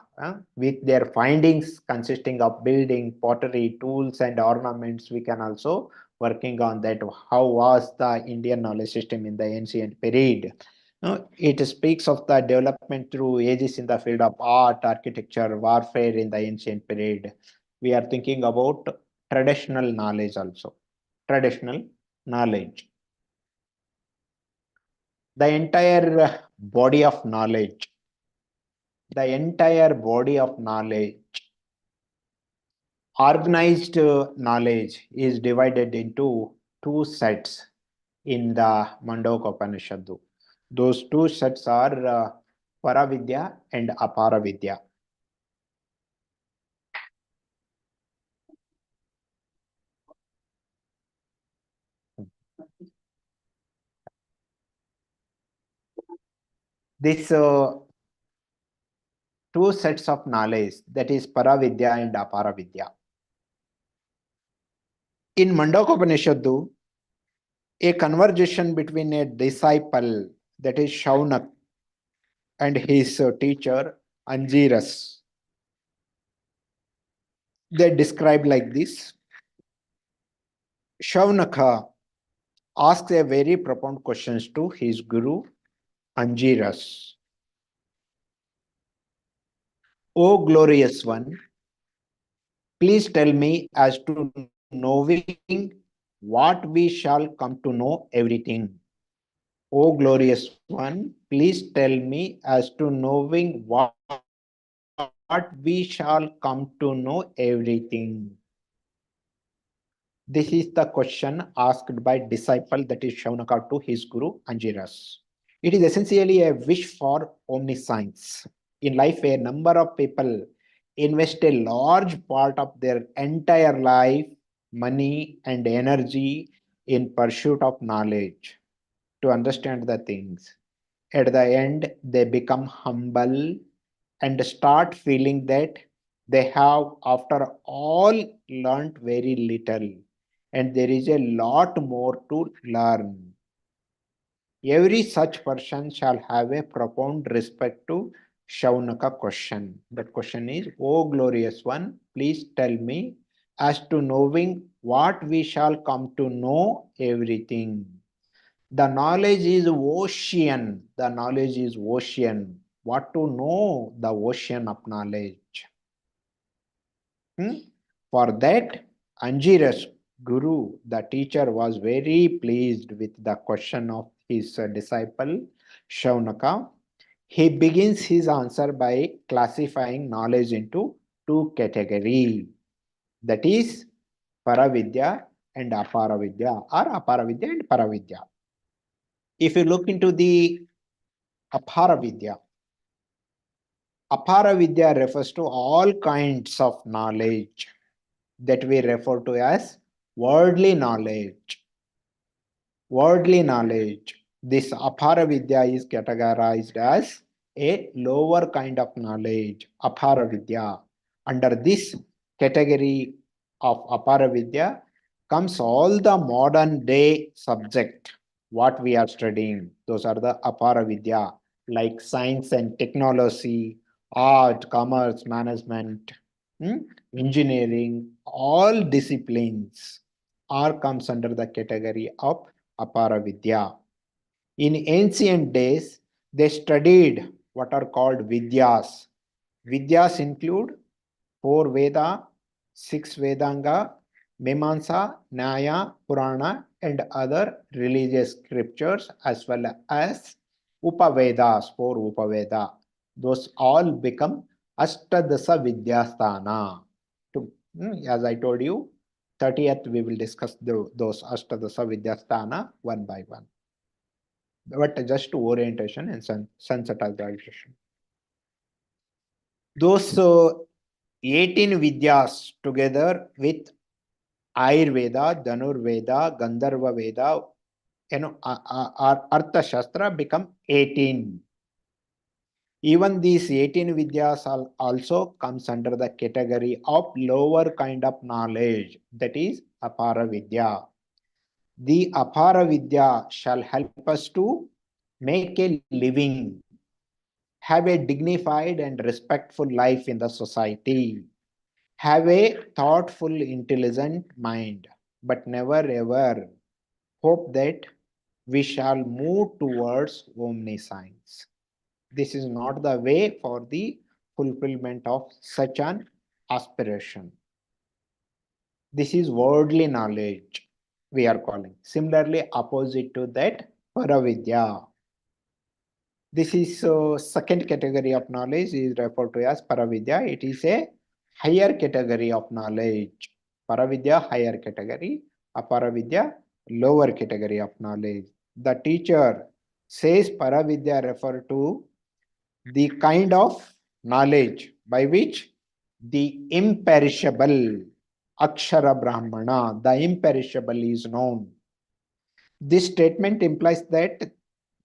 Speaker 1: with their findings consisting of building, pottery, tools, and ornaments. We can also working on that. How was the Indian knowledge system in the ancient period? It speaks of the development through ages in the field of art, architecture, warfare in the ancient period. We are thinking about traditional knowledge also. Traditional knowledge. The entire body of knowledge organized knowledge is divided into two sets in the Mandaka Upanishadu. Those two sets are Paravidya and Aparavidya. This two sets of knowledge, that is Paravidya and Aparavidya. In Mandaka Upanishadu, a conversation between a disciple, that is Shaunak, and his teacher Angiras. They describe like this. Shaunaka asks a very profound questions to his guru Angiras. O glorious one, please tell me as to knowing what we shall come to know everything. O glorious one, please tell me as to knowing what we shall come to know everything. This is the question asked by disciple, that is Shaunaka, to his guru Angiras. It is essentially a wish for omniscience. In life, a number of people invest a large part of their entire life, money, and energy in pursuit of knowledge to understand the things. At the end, they become humble and start feeling that they have, after all, learned very little. and there is a lot more to learn. Every such person shall have a profound respect to Shaunaka question. That question is, O glorious one, please tell me, as to knowing what we shall come to know everything. The knowledge is ocean. The knowledge is ocean. What to know? The ocean of knowledge. For that, Angiras Guru, the teacher, was very pleased with the question of his disciple Shaunaka. He begins his answer by classifying knowledge into two categories. That is Paravidya and Aparavidya, or Aparavidya and Paravidya. If you look into the Aparavidya, Aparavidya refers to all kinds of knowledge that we refer to as worldly knowledge. Worldly knowledge. This Aparavidya is categorized as a lower kind of knowledge, Aparavidya. Under this category of Aparavidya comes all the modern day subject, what we are studying. Those are the Aparavidya, like science and technology, art, commerce, management, engineering, all disciplines are comes under the category of Aparavidya. In ancient days, they studied what are called Vidyas. Vidyas include 4 Veda, 6 Vedanga, Mimamsa, Nyaya, Purana, and other religious scriptures, as well as Upavedas, 4 Upaveda. Those all become Ashtadasa Vidyasthana. As I told you, 30th we will discuss those Ashtadasa Vidyasthana one by one. But just orientation and sensitization. Those 18 Vidyas together with Ayurveda, Dhanurveda, Gandharva Veda, Artha Shastra become 18. Even these 18 Vidyas also comes under the category of lower kind of knowledge, that is Aparavidya. The Aparavidya shall help us to make a living, have a dignified and respectful life in the society, have a thoughtful, intelligent mind, but never ever hope that we shall move towards omniscience. This is not the way for the fulfillment of such an aspiration. This is worldly knowledge we are calling. Similarly, opposite to that, Paravidya. This is second category of knowledge is referred to as Paravidya. It is a higher category of knowledge. Paravidya, higher category. Aparavidya, lower category of knowledge. The teacher says Paravidya refer to the kind of knowledge by which the imperishable Akshara Brahmana, the imperishable is known. This statement implies that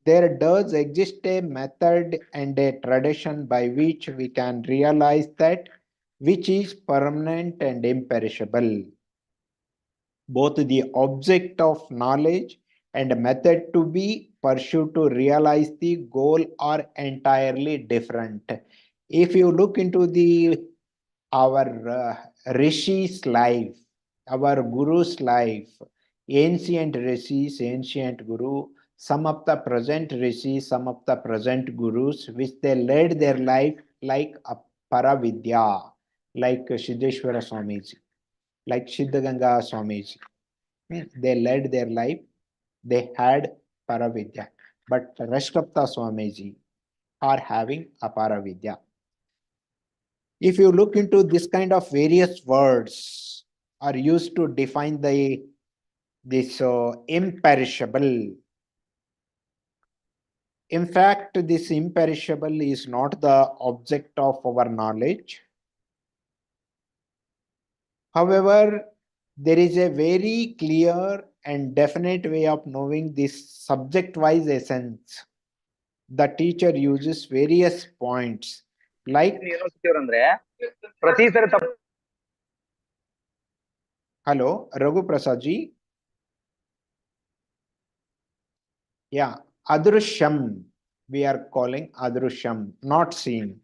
Speaker 1: there does exist a method and a tradition by which we can realize that which is permanent and imperishable. Both the object of knowledge and method to be pursued to realize the goal are entirely different. If you look into our Rishi's life, our Guru's life, ancient Rishis, ancient Guru, some of the present Rishis, some of the present Gurus, which they led their life like a Paravidya, like Siddheshwara Swamiji, like Siddhaganga Swamiji. They led their life, they had Paravidya. But the rest of the Swamiji are having Aparavidya. If you look into this kind of various words are used to define this imperishable. In fact, this imperishable is not the object of our knowledge. However, there is a very clear and definite way of knowing this subject-wise essence. The teacher uses various points like Hello, Raghu Prasad ji. Yeah, Adrusham. We are calling Adrusham, not seen.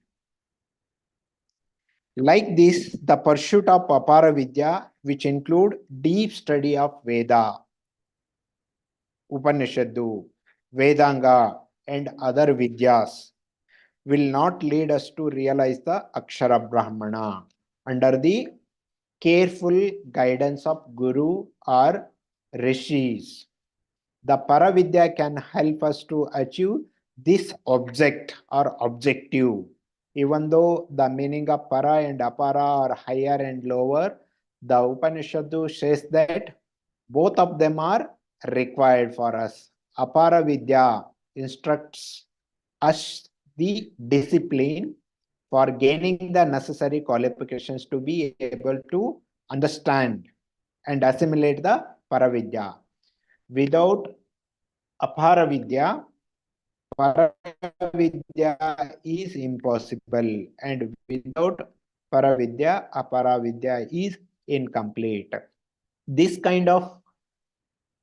Speaker 1: Like this, the pursuit of Apara Vidya, which include deep study of Veda, Upanishadu, Vedanga, and other Vidyas, will not lead us to realize the Akshara Brahmana under the careful guidance of Guru or Rishis. The Paravidya can help us to achieve this object or objective. Even though the meaning of para and apara are higher and lower, the Upanishadu says that both of them are required for us. Apara Vidya instructs us the discipline for gaining the necessary qualifications to be able to understand and assimilate the Paravidya. Without Apara Vidya, Paravidya is impossible, and without Paravidya, Aparavidya is incomplete. This kind of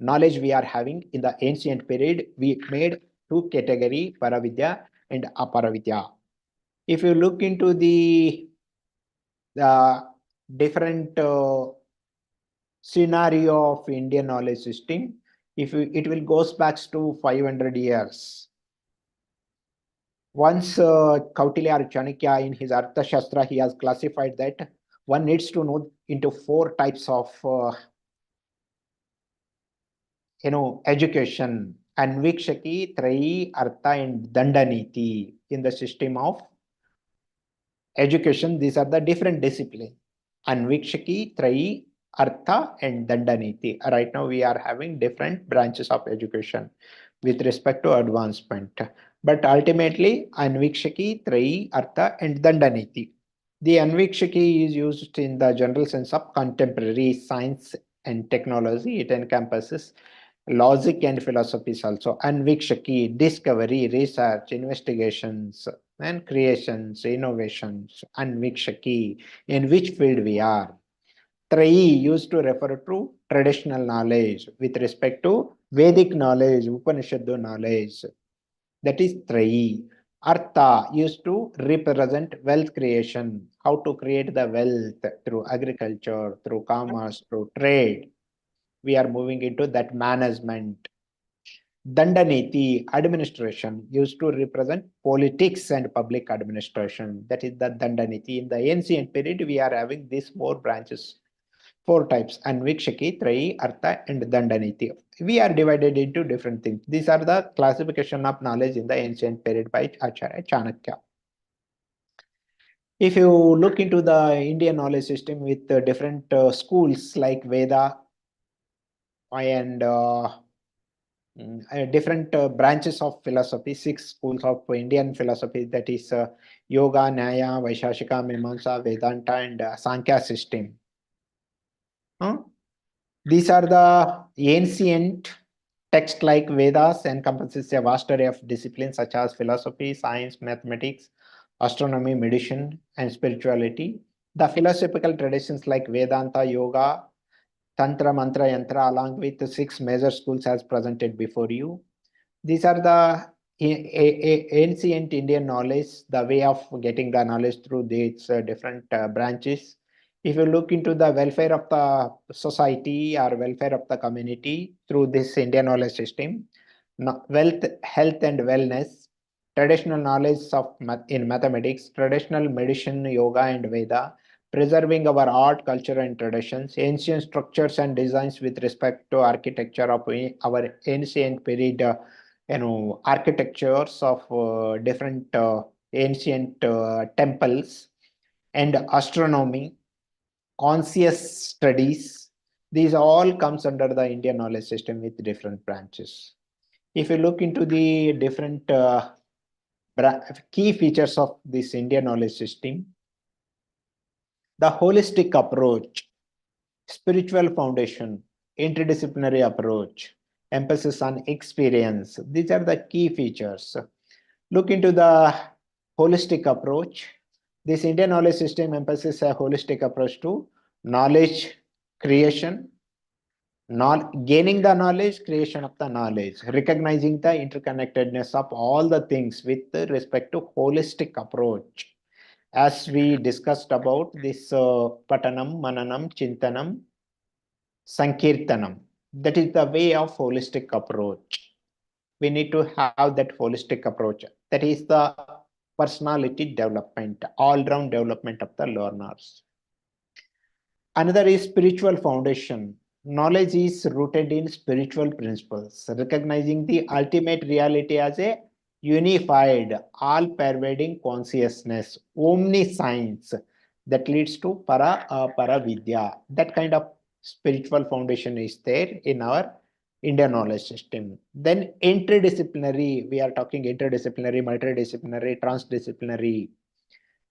Speaker 1: knowledge we are having in the ancient period, we made two categories, Paravidya and Aparavidya. If you look into the different scenario of Indian knowledge system, it will goes back to 500 years. Once Kautilya or Chanakya in his Arthashastra, he has classified that one needs to know into four types of education: Anvikshaki, Trayi, Artha, and Dandaniti. In the system of education, these are the different disciplines: Anvikshaki, Trayi, Artha, and Dandaniti. Right now, we are having different branches of education with respect to advancement. But ultimately, Anvikshaki, Trayi, Artha, and Dandaniti. The Anvikshaki is used in the general sense of contemporary science and technology. It encompasses logic and philosophies also. Anvikshaki, discovery, research, investigations, and creations, innovations. Anvikshaki, in which field we are. Trayi used to refer to traditional knowledge with respect to Vedic knowledge, Upanishadu knowledge. That is Trayi. Artha used to represent wealth creation, how to create the wealth through agriculture, through commerce, through trade. We are moving into that management. Dandaniti, administration, used to represent politics and public administration. That is the Dandaniti. In the ancient period, we are having these four branches, four types: Anvikshaki, Trayi, Artha, and Dandaniti. We are divided into different things. These are the classification of knowledge in the ancient period by Acharya Chanakya. If you look into the Indian knowledge system with different schools like Veda and different branches of philosophy, 6 schools of Indian philosophy, that is Yoga, Nyaya, Vaishashika, Mimamsa, Vedanta, and Sankhya system. These are the ancient texts like Vedas encompasses a vast array of disciplines such as philosophy, science, mathematics, astronomy, medicine, and spirituality. The philosophical traditions like Vedanta, Yoga, Tantra, Mantra, Yantra, along with the 6 major schools as presented before you. These are the ancient Indian knowledge, the way of getting the knowledge through these different branches. If you look into the welfare of the society or welfare of the community through this Indian knowledge system, wealth, health, and wellness, traditional knowledge of in mathematics, traditional medicine, yoga, and Veda, preserving our art, culture, and traditions, ancient structures and designs with respect to architecture of our ancient period, architectures of different ancient temples, and astronomy, conscious studies. These all comes under the Indian knowledge system with different branches. If you look into the different key features of this Indian knowledge system, the holistic approach, spiritual foundation, interdisciplinary approach, emphasis on experience. These are the key features. Look into the holistic approach. This Indian knowledge system emphasizes a holistic approach to knowledge creation, gaining the knowledge, creation of the knowledge, recognizing the interconnectedness of all the things with respect to holistic approach. As we discussed about this Patanam, Mananam, Chintanam, Sankirtanam, that is the way of holistic approach. We need to have that holistic approach. That is the personality development, all-round development of the learners. Another is spiritual foundation. Knowledge is rooted in spiritual principles, recognizing the ultimate reality as a unified, all-pervading consciousness, omniscience that leads to para vidya. That kind of spiritual foundation is there in our Indian knowledge system. Then interdisciplinary, we are talking interdisciplinary, multidisciplinary, transdisciplinary.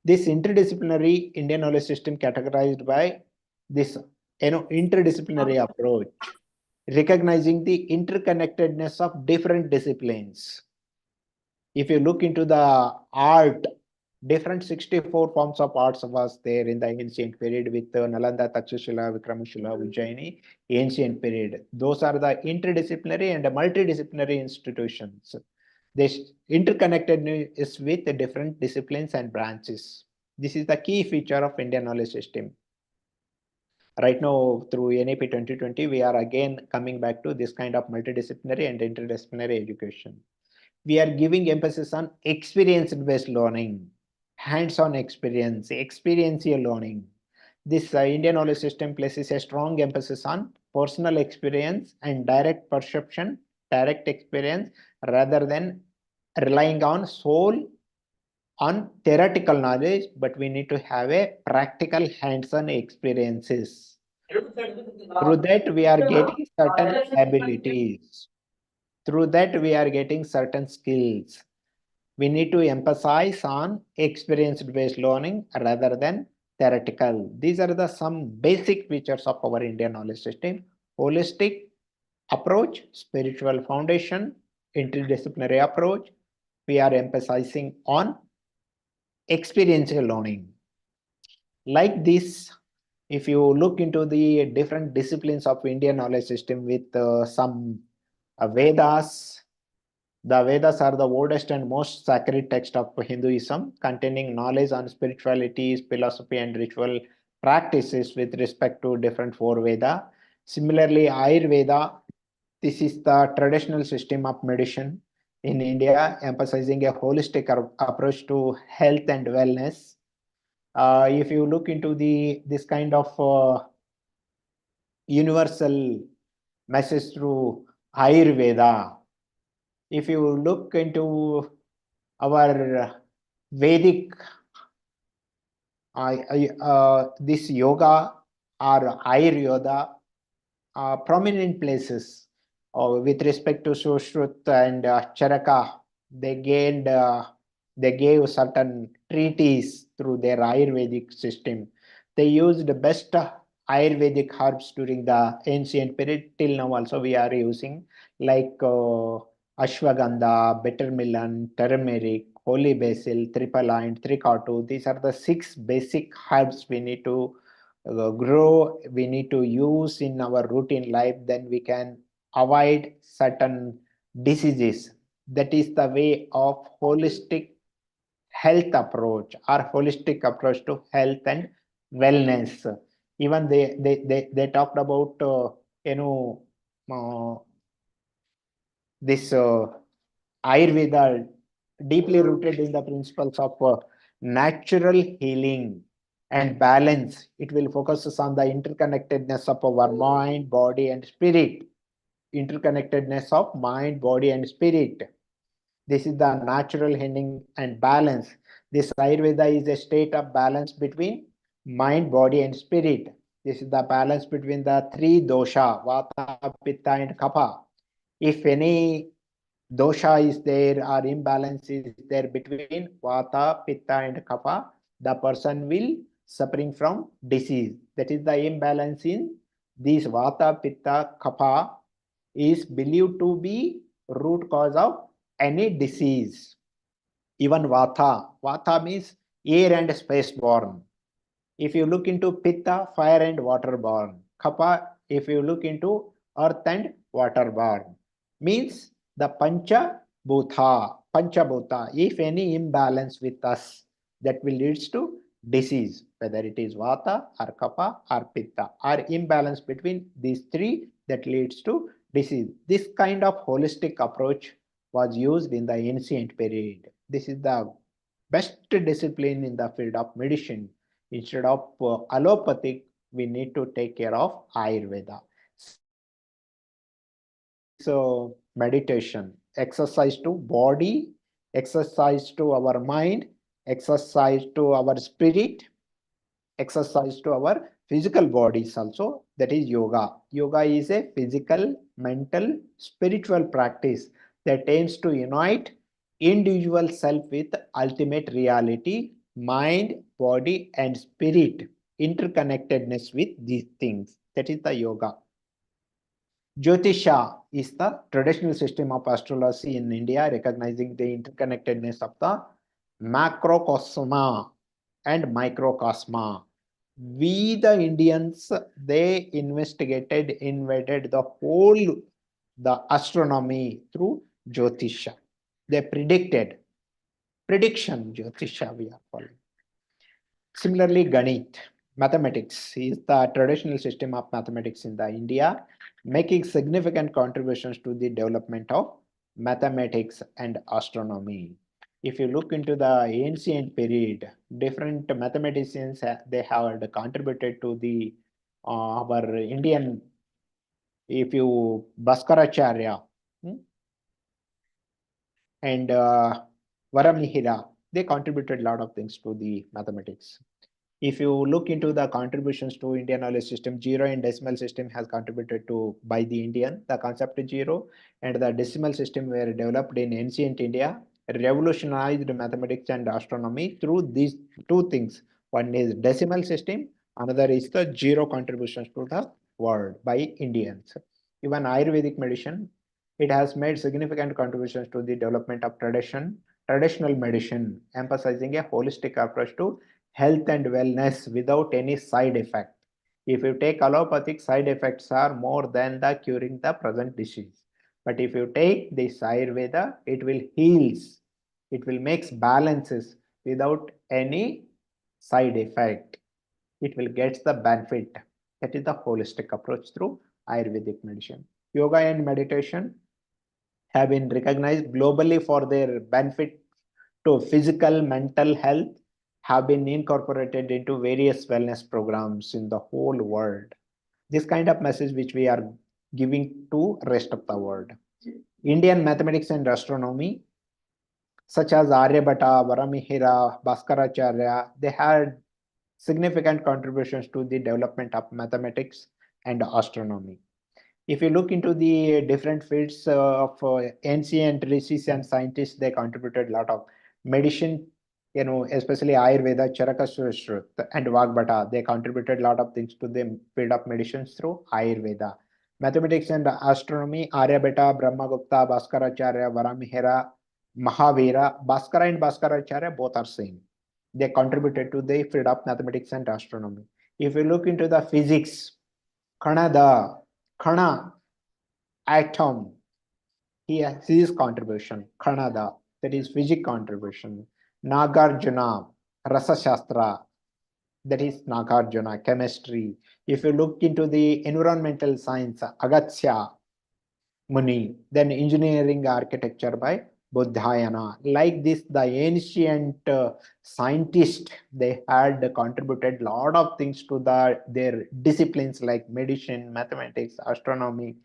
Speaker 1: This interdisciplinary Indian knowledge system categorized by this interdisciplinary approach, recognizing the interconnectedness of different disciplines. If you look into the art, different 64 forms of arts was there in the ancient period with Nalanda, Takshashila, Vikramashila, Ujjaini, ancient period. Those are the interdisciplinary and multidisciplinary institutions. This interconnectedness is with the different disciplines and branches. This is the key feature of Indian knowledge system. Right now, through NAP 2020, we are again coming back to this kind of multidisciplinary and interdisciplinary education. We are giving emphasis on experience-based learning, hands-on experience, experiential learning. This Indian knowledge system places a strong emphasis on personal experience and direct perception, direct experience, rather than relying on theoretical knowledge, but we need to have a practical hands-on experiences. Through that, we are getting certain abilities. Through that, we are getting certain skills. We need to emphasize on experience-based learning rather than theoretical. These are the some basic features of our Indian knowledge system. Holistic approach, spiritual foundation, interdisciplinary approach. We are emphasizing on experiential learning. Like this, if you look into the different disciplines of Indian knowledge system with some Vedas, the Vedas are the oldest and most sacred text of Hinduism, containing knowledge on spirituality, philosophy, and ritual practices with respect to different four Veda. Similarly, Ayurveda, this is the traditional system of medicine in India, emphasizing a holistic approach to health and wellness. If you look into this kind of universal message through Ayurveda, if you look into our Vedic, this yoga or Ayurveda, prominent places with respect to Sushrut and Charaka, they gave certain treaties through their Ayurvedic system. They used the best Ayurvedic herbs during the ancient period. Till now also we are using like ashwagandha, bittermillen, turmeric, holy basil, tripalline, tricatu. These are the 6 basic herbs we need to grow, we need to use in our routine life, then we can avoid certain diseases. That is the way of holistic health approach or holistic approach to health and wellness. Even they talked about this Ayurveda deeply rooted in the principles of natural healing and balance. It will focus on the interconnectedness of our mind, body, and spirit. Interconnectedness of mind, body, and spirit. This is the natural healing and balance. This Ayurveda is a state of balance between mind, body, and spirit. This is the balance between the 3 dosha, Vata, Pitta, and Kapha. If any dosha is there or imbalance is there between Vata, Pitta, and Kapha, the person will suffering from disease. That is the imbalance in these Vata, Pitta, Kapha is believed to be root cause of any disease. Even Vata means air and space borne. If you look into Pitta, fire and water borne. Kapha, if you look into earth and water born, means the Panchabhuta. If any imbalance with us, that will leads to disease, whether it is Vata or Kapha or Pitta, or imbalance between these three that leads to disease. This kind of holistic approach was used in the ancient period. This is the best discipline in the field of medicine. Instead of allopathic, we need to take care of Ayurveda. So meditation, exercise to body, exercise to our mind, exercise to our spirit, exercise to our physical bodies also. That is yoga. Yoga is a physical, mental, spiritual practice that aims to unite individual self with ultimate reality, mind, body, and spirit, interconnectedness with these things. That is the yoga. Jyotisha is the traditional system of astrology in India, recognizing the interconnectedness of the macrocosma and microcosma. We, the Indians, they invaded the whole, the astronomy through Jyotisha. They prediction Jyotisha we are calling. Similarly, Ganit, mathematics, is the traditional system of mathematics in the India, making significant contributions to the development of mathematics and astronomy. If you look into the ancient period, different mathematicians they have contributed to the our Indian. If you Bhaskaracharya and Varamihira, they contributed a lot of things to the mathematics. If you look into the contributions to Indian knowledge system, zero and decimal system has contributed to by the Indian. The concept of zero and the decimal system were developed in ancient India, revolutionized mathematics and astronomy through these two things. One is decimal system, another is the zero contributions to the world by Indians. Even Ayurvedic medicine, it has made significant contributions to the development of traditional medicine, emphasizing a holistic approach to health and wellness without any side effect. If you take allopathic, side effects are more than the curing the present disease. But if you take this Ayurveda, it will heals, it will makes balances without any side effect. It will get the benefit. That is the holistic approach through Ayurvedic medicine. Yoga and meditation have been recognized globally for their benefit to physical, mental health, have been incorporated into various wellness programs in the whole world. This kind of message which we are giving to rest of the world. Indian mathematics and astronomy, such as Aryabhatta, Varamihira, Bhaskaracharya, they had significant contributions to the development of mathematics and astronomy. If you look into the different fields of ancient rishis and scientists, they contributed a lot of medicine, especially Ayurveda, Charaka and Vagbhata, they contributed a lot of things to the field of medicines through Ayurveda. Mathematics and astronomy, Aryabhatta, Brahmagupta, Bhaskaracharya, Varamihira, Mahavira, Bhaskara and Bhaskaracharya both are same. They contributed to the field of mathematics and astronomy. If you look into the physics, Khana, atom, his contribution, Kanada, that is physics contribution. Nagarjuna, Rasa Shastra, that is Nagarjuna, chemistry. If you look into the environmental science, Agastya Muni, then engineering architecture by Buddhayana. Like this, the ancient scientists, they had contributed a lot of things to their disciplines like medicine, mathematics, astronomy,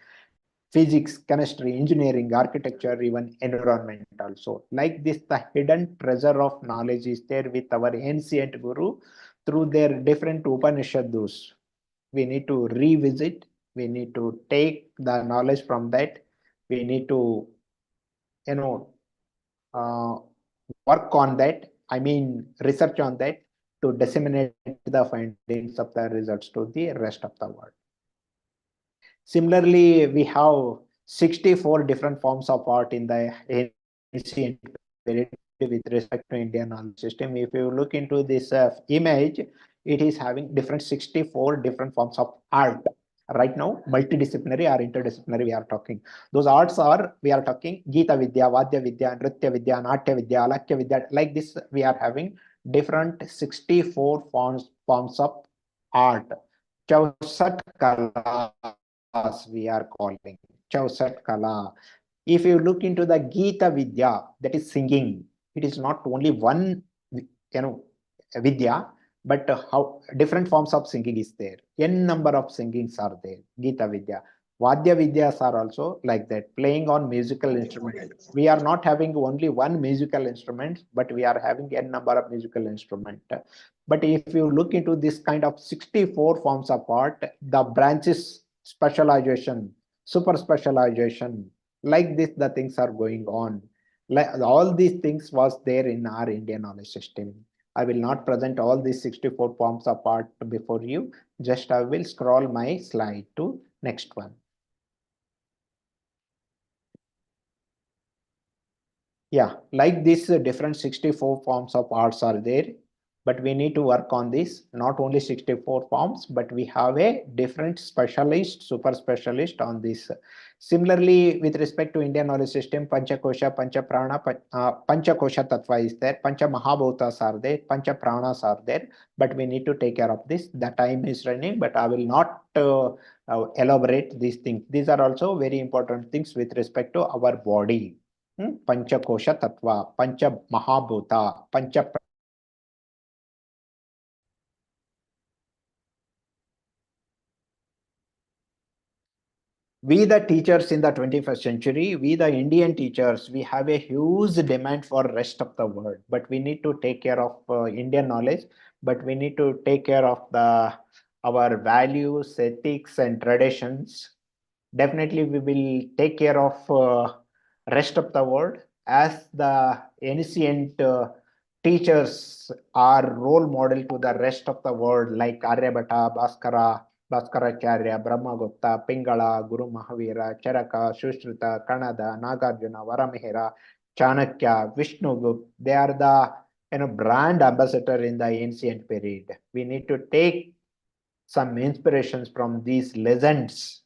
Speaker 1: physics, chemistry, engineering, architecture, even environment also. Like this, the hidden treasure of knowledge is there with our ancient guru through their different Upanishads. We need to revisit, we need to take the knowledge from that, we need to, uh, work on that, I mean, research on that to disseminate the findings of the results to the rest of the world. Similarly, we have 64 different forms of art in the ancient period with respect to Indian knowledge system. If you look into this image, it is having different 64 different forms of art. Right now, multidisciplinary or interdisciplinary we are talking. Those arts are, we are talking Gita Vidya, Vadya Vidya, Nritya Vidya, Natya Vidya, Alakya Vidya. Like this, we are having different 64 forms of art. Chausat Kalas we are calling. Chausat Kala. If you look into the Gita Vidya, that is singing, it is not only one, Vidya, but how different forms of singing is there. N number of singings are there. Gita Vidya. Vadya Vidyas are also like that, playing on musical instruments. We are not having only one musical instrument, but we are having n number of musical instruments. But if you look into this kind of 64 forms of art, the branches, specialization, super specialization, like this, the things are going on. Like all these things was there in our Indian knowledge system. I will not present all these 64 forms of art before you. Just I will scroll my slide to next one. Yeah, like this different 64 forms of arts are there, but we need to work on this. Not only 64 forms, but we have a different specialist, super specialist on this. Similarly, with respect to Indian knowledge system, Panchakosha, Panchaprana, Panchakosha Tattva is there, Pancha Mahabhutas are there, Pancha Pranas are there, but we need to take care of this. The time is running, but I will not elaborate these things. These are also very important things with respect to our body. Panchakosha Tattva, Pancha Mahabhuta, Pancha. We the teachers in the 21st century, we the Indian teachers, we have a huge demand for rest of the world, but we need to take care of Indian knowledge, but we need to take care of our values, ethics and traditions. Definitely we will take care of rest of the world, as the ancient teachers are role model to the rest of the world, like Aryabhata, Bhaskaracharya, Brahmagupta, Pingala, Guru Mahavira, Charaka, Sushruta, Kanada, Nagarjuna, Varamihira, Chanakya, Vishnugupta. They are the brand ambassador in the ancient period. We need to take some inspirations from these legends,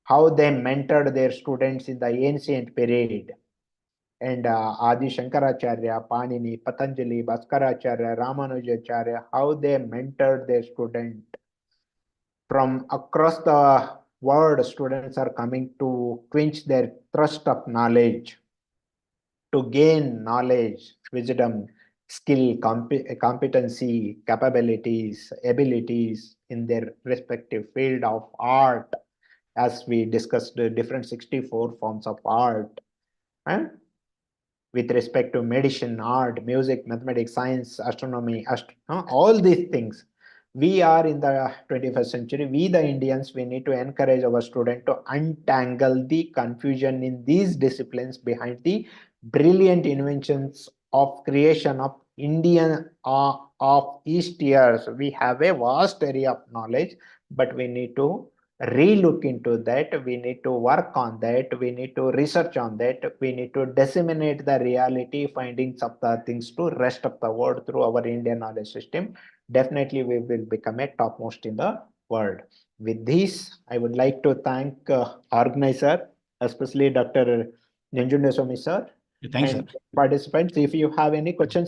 Speaker 1: how they mentored their students in the ancient period. And Adi Shankaracharya, Panini, Patanjali, Bhaskaracharya, Ramanujacharya, how they mentored their student. From across the world, students are coming to quench their thirst of knowledge, to gain knowledge, wisdom, skill, competency, capabilities, abilities in their respective field of art, as we discussed the different 64 forms of art. With respect to medicine, art, music, mathematics, science, astronomy, all these things. We are in the 21st century. We, the Indians, we need to encourage our students to untangle the confusion in these disciplines behind the brilliant inventions of creation of Indian of East years. We have a vast area of knowledge, but we need to relook into that. We need to work on that. We need to research on that. We need to disseminate the reality findings of the things to rest of the world through our Indian knowledge system. Definitely we will become a topmost in the world. With this, I would like to thank organizer, especially Dr. Nanjundeswamy sir,
Speaker 3: Thanks,
Speaker 1: and
Speaker 3: sir.
Speaker 1: participants. If you have any questions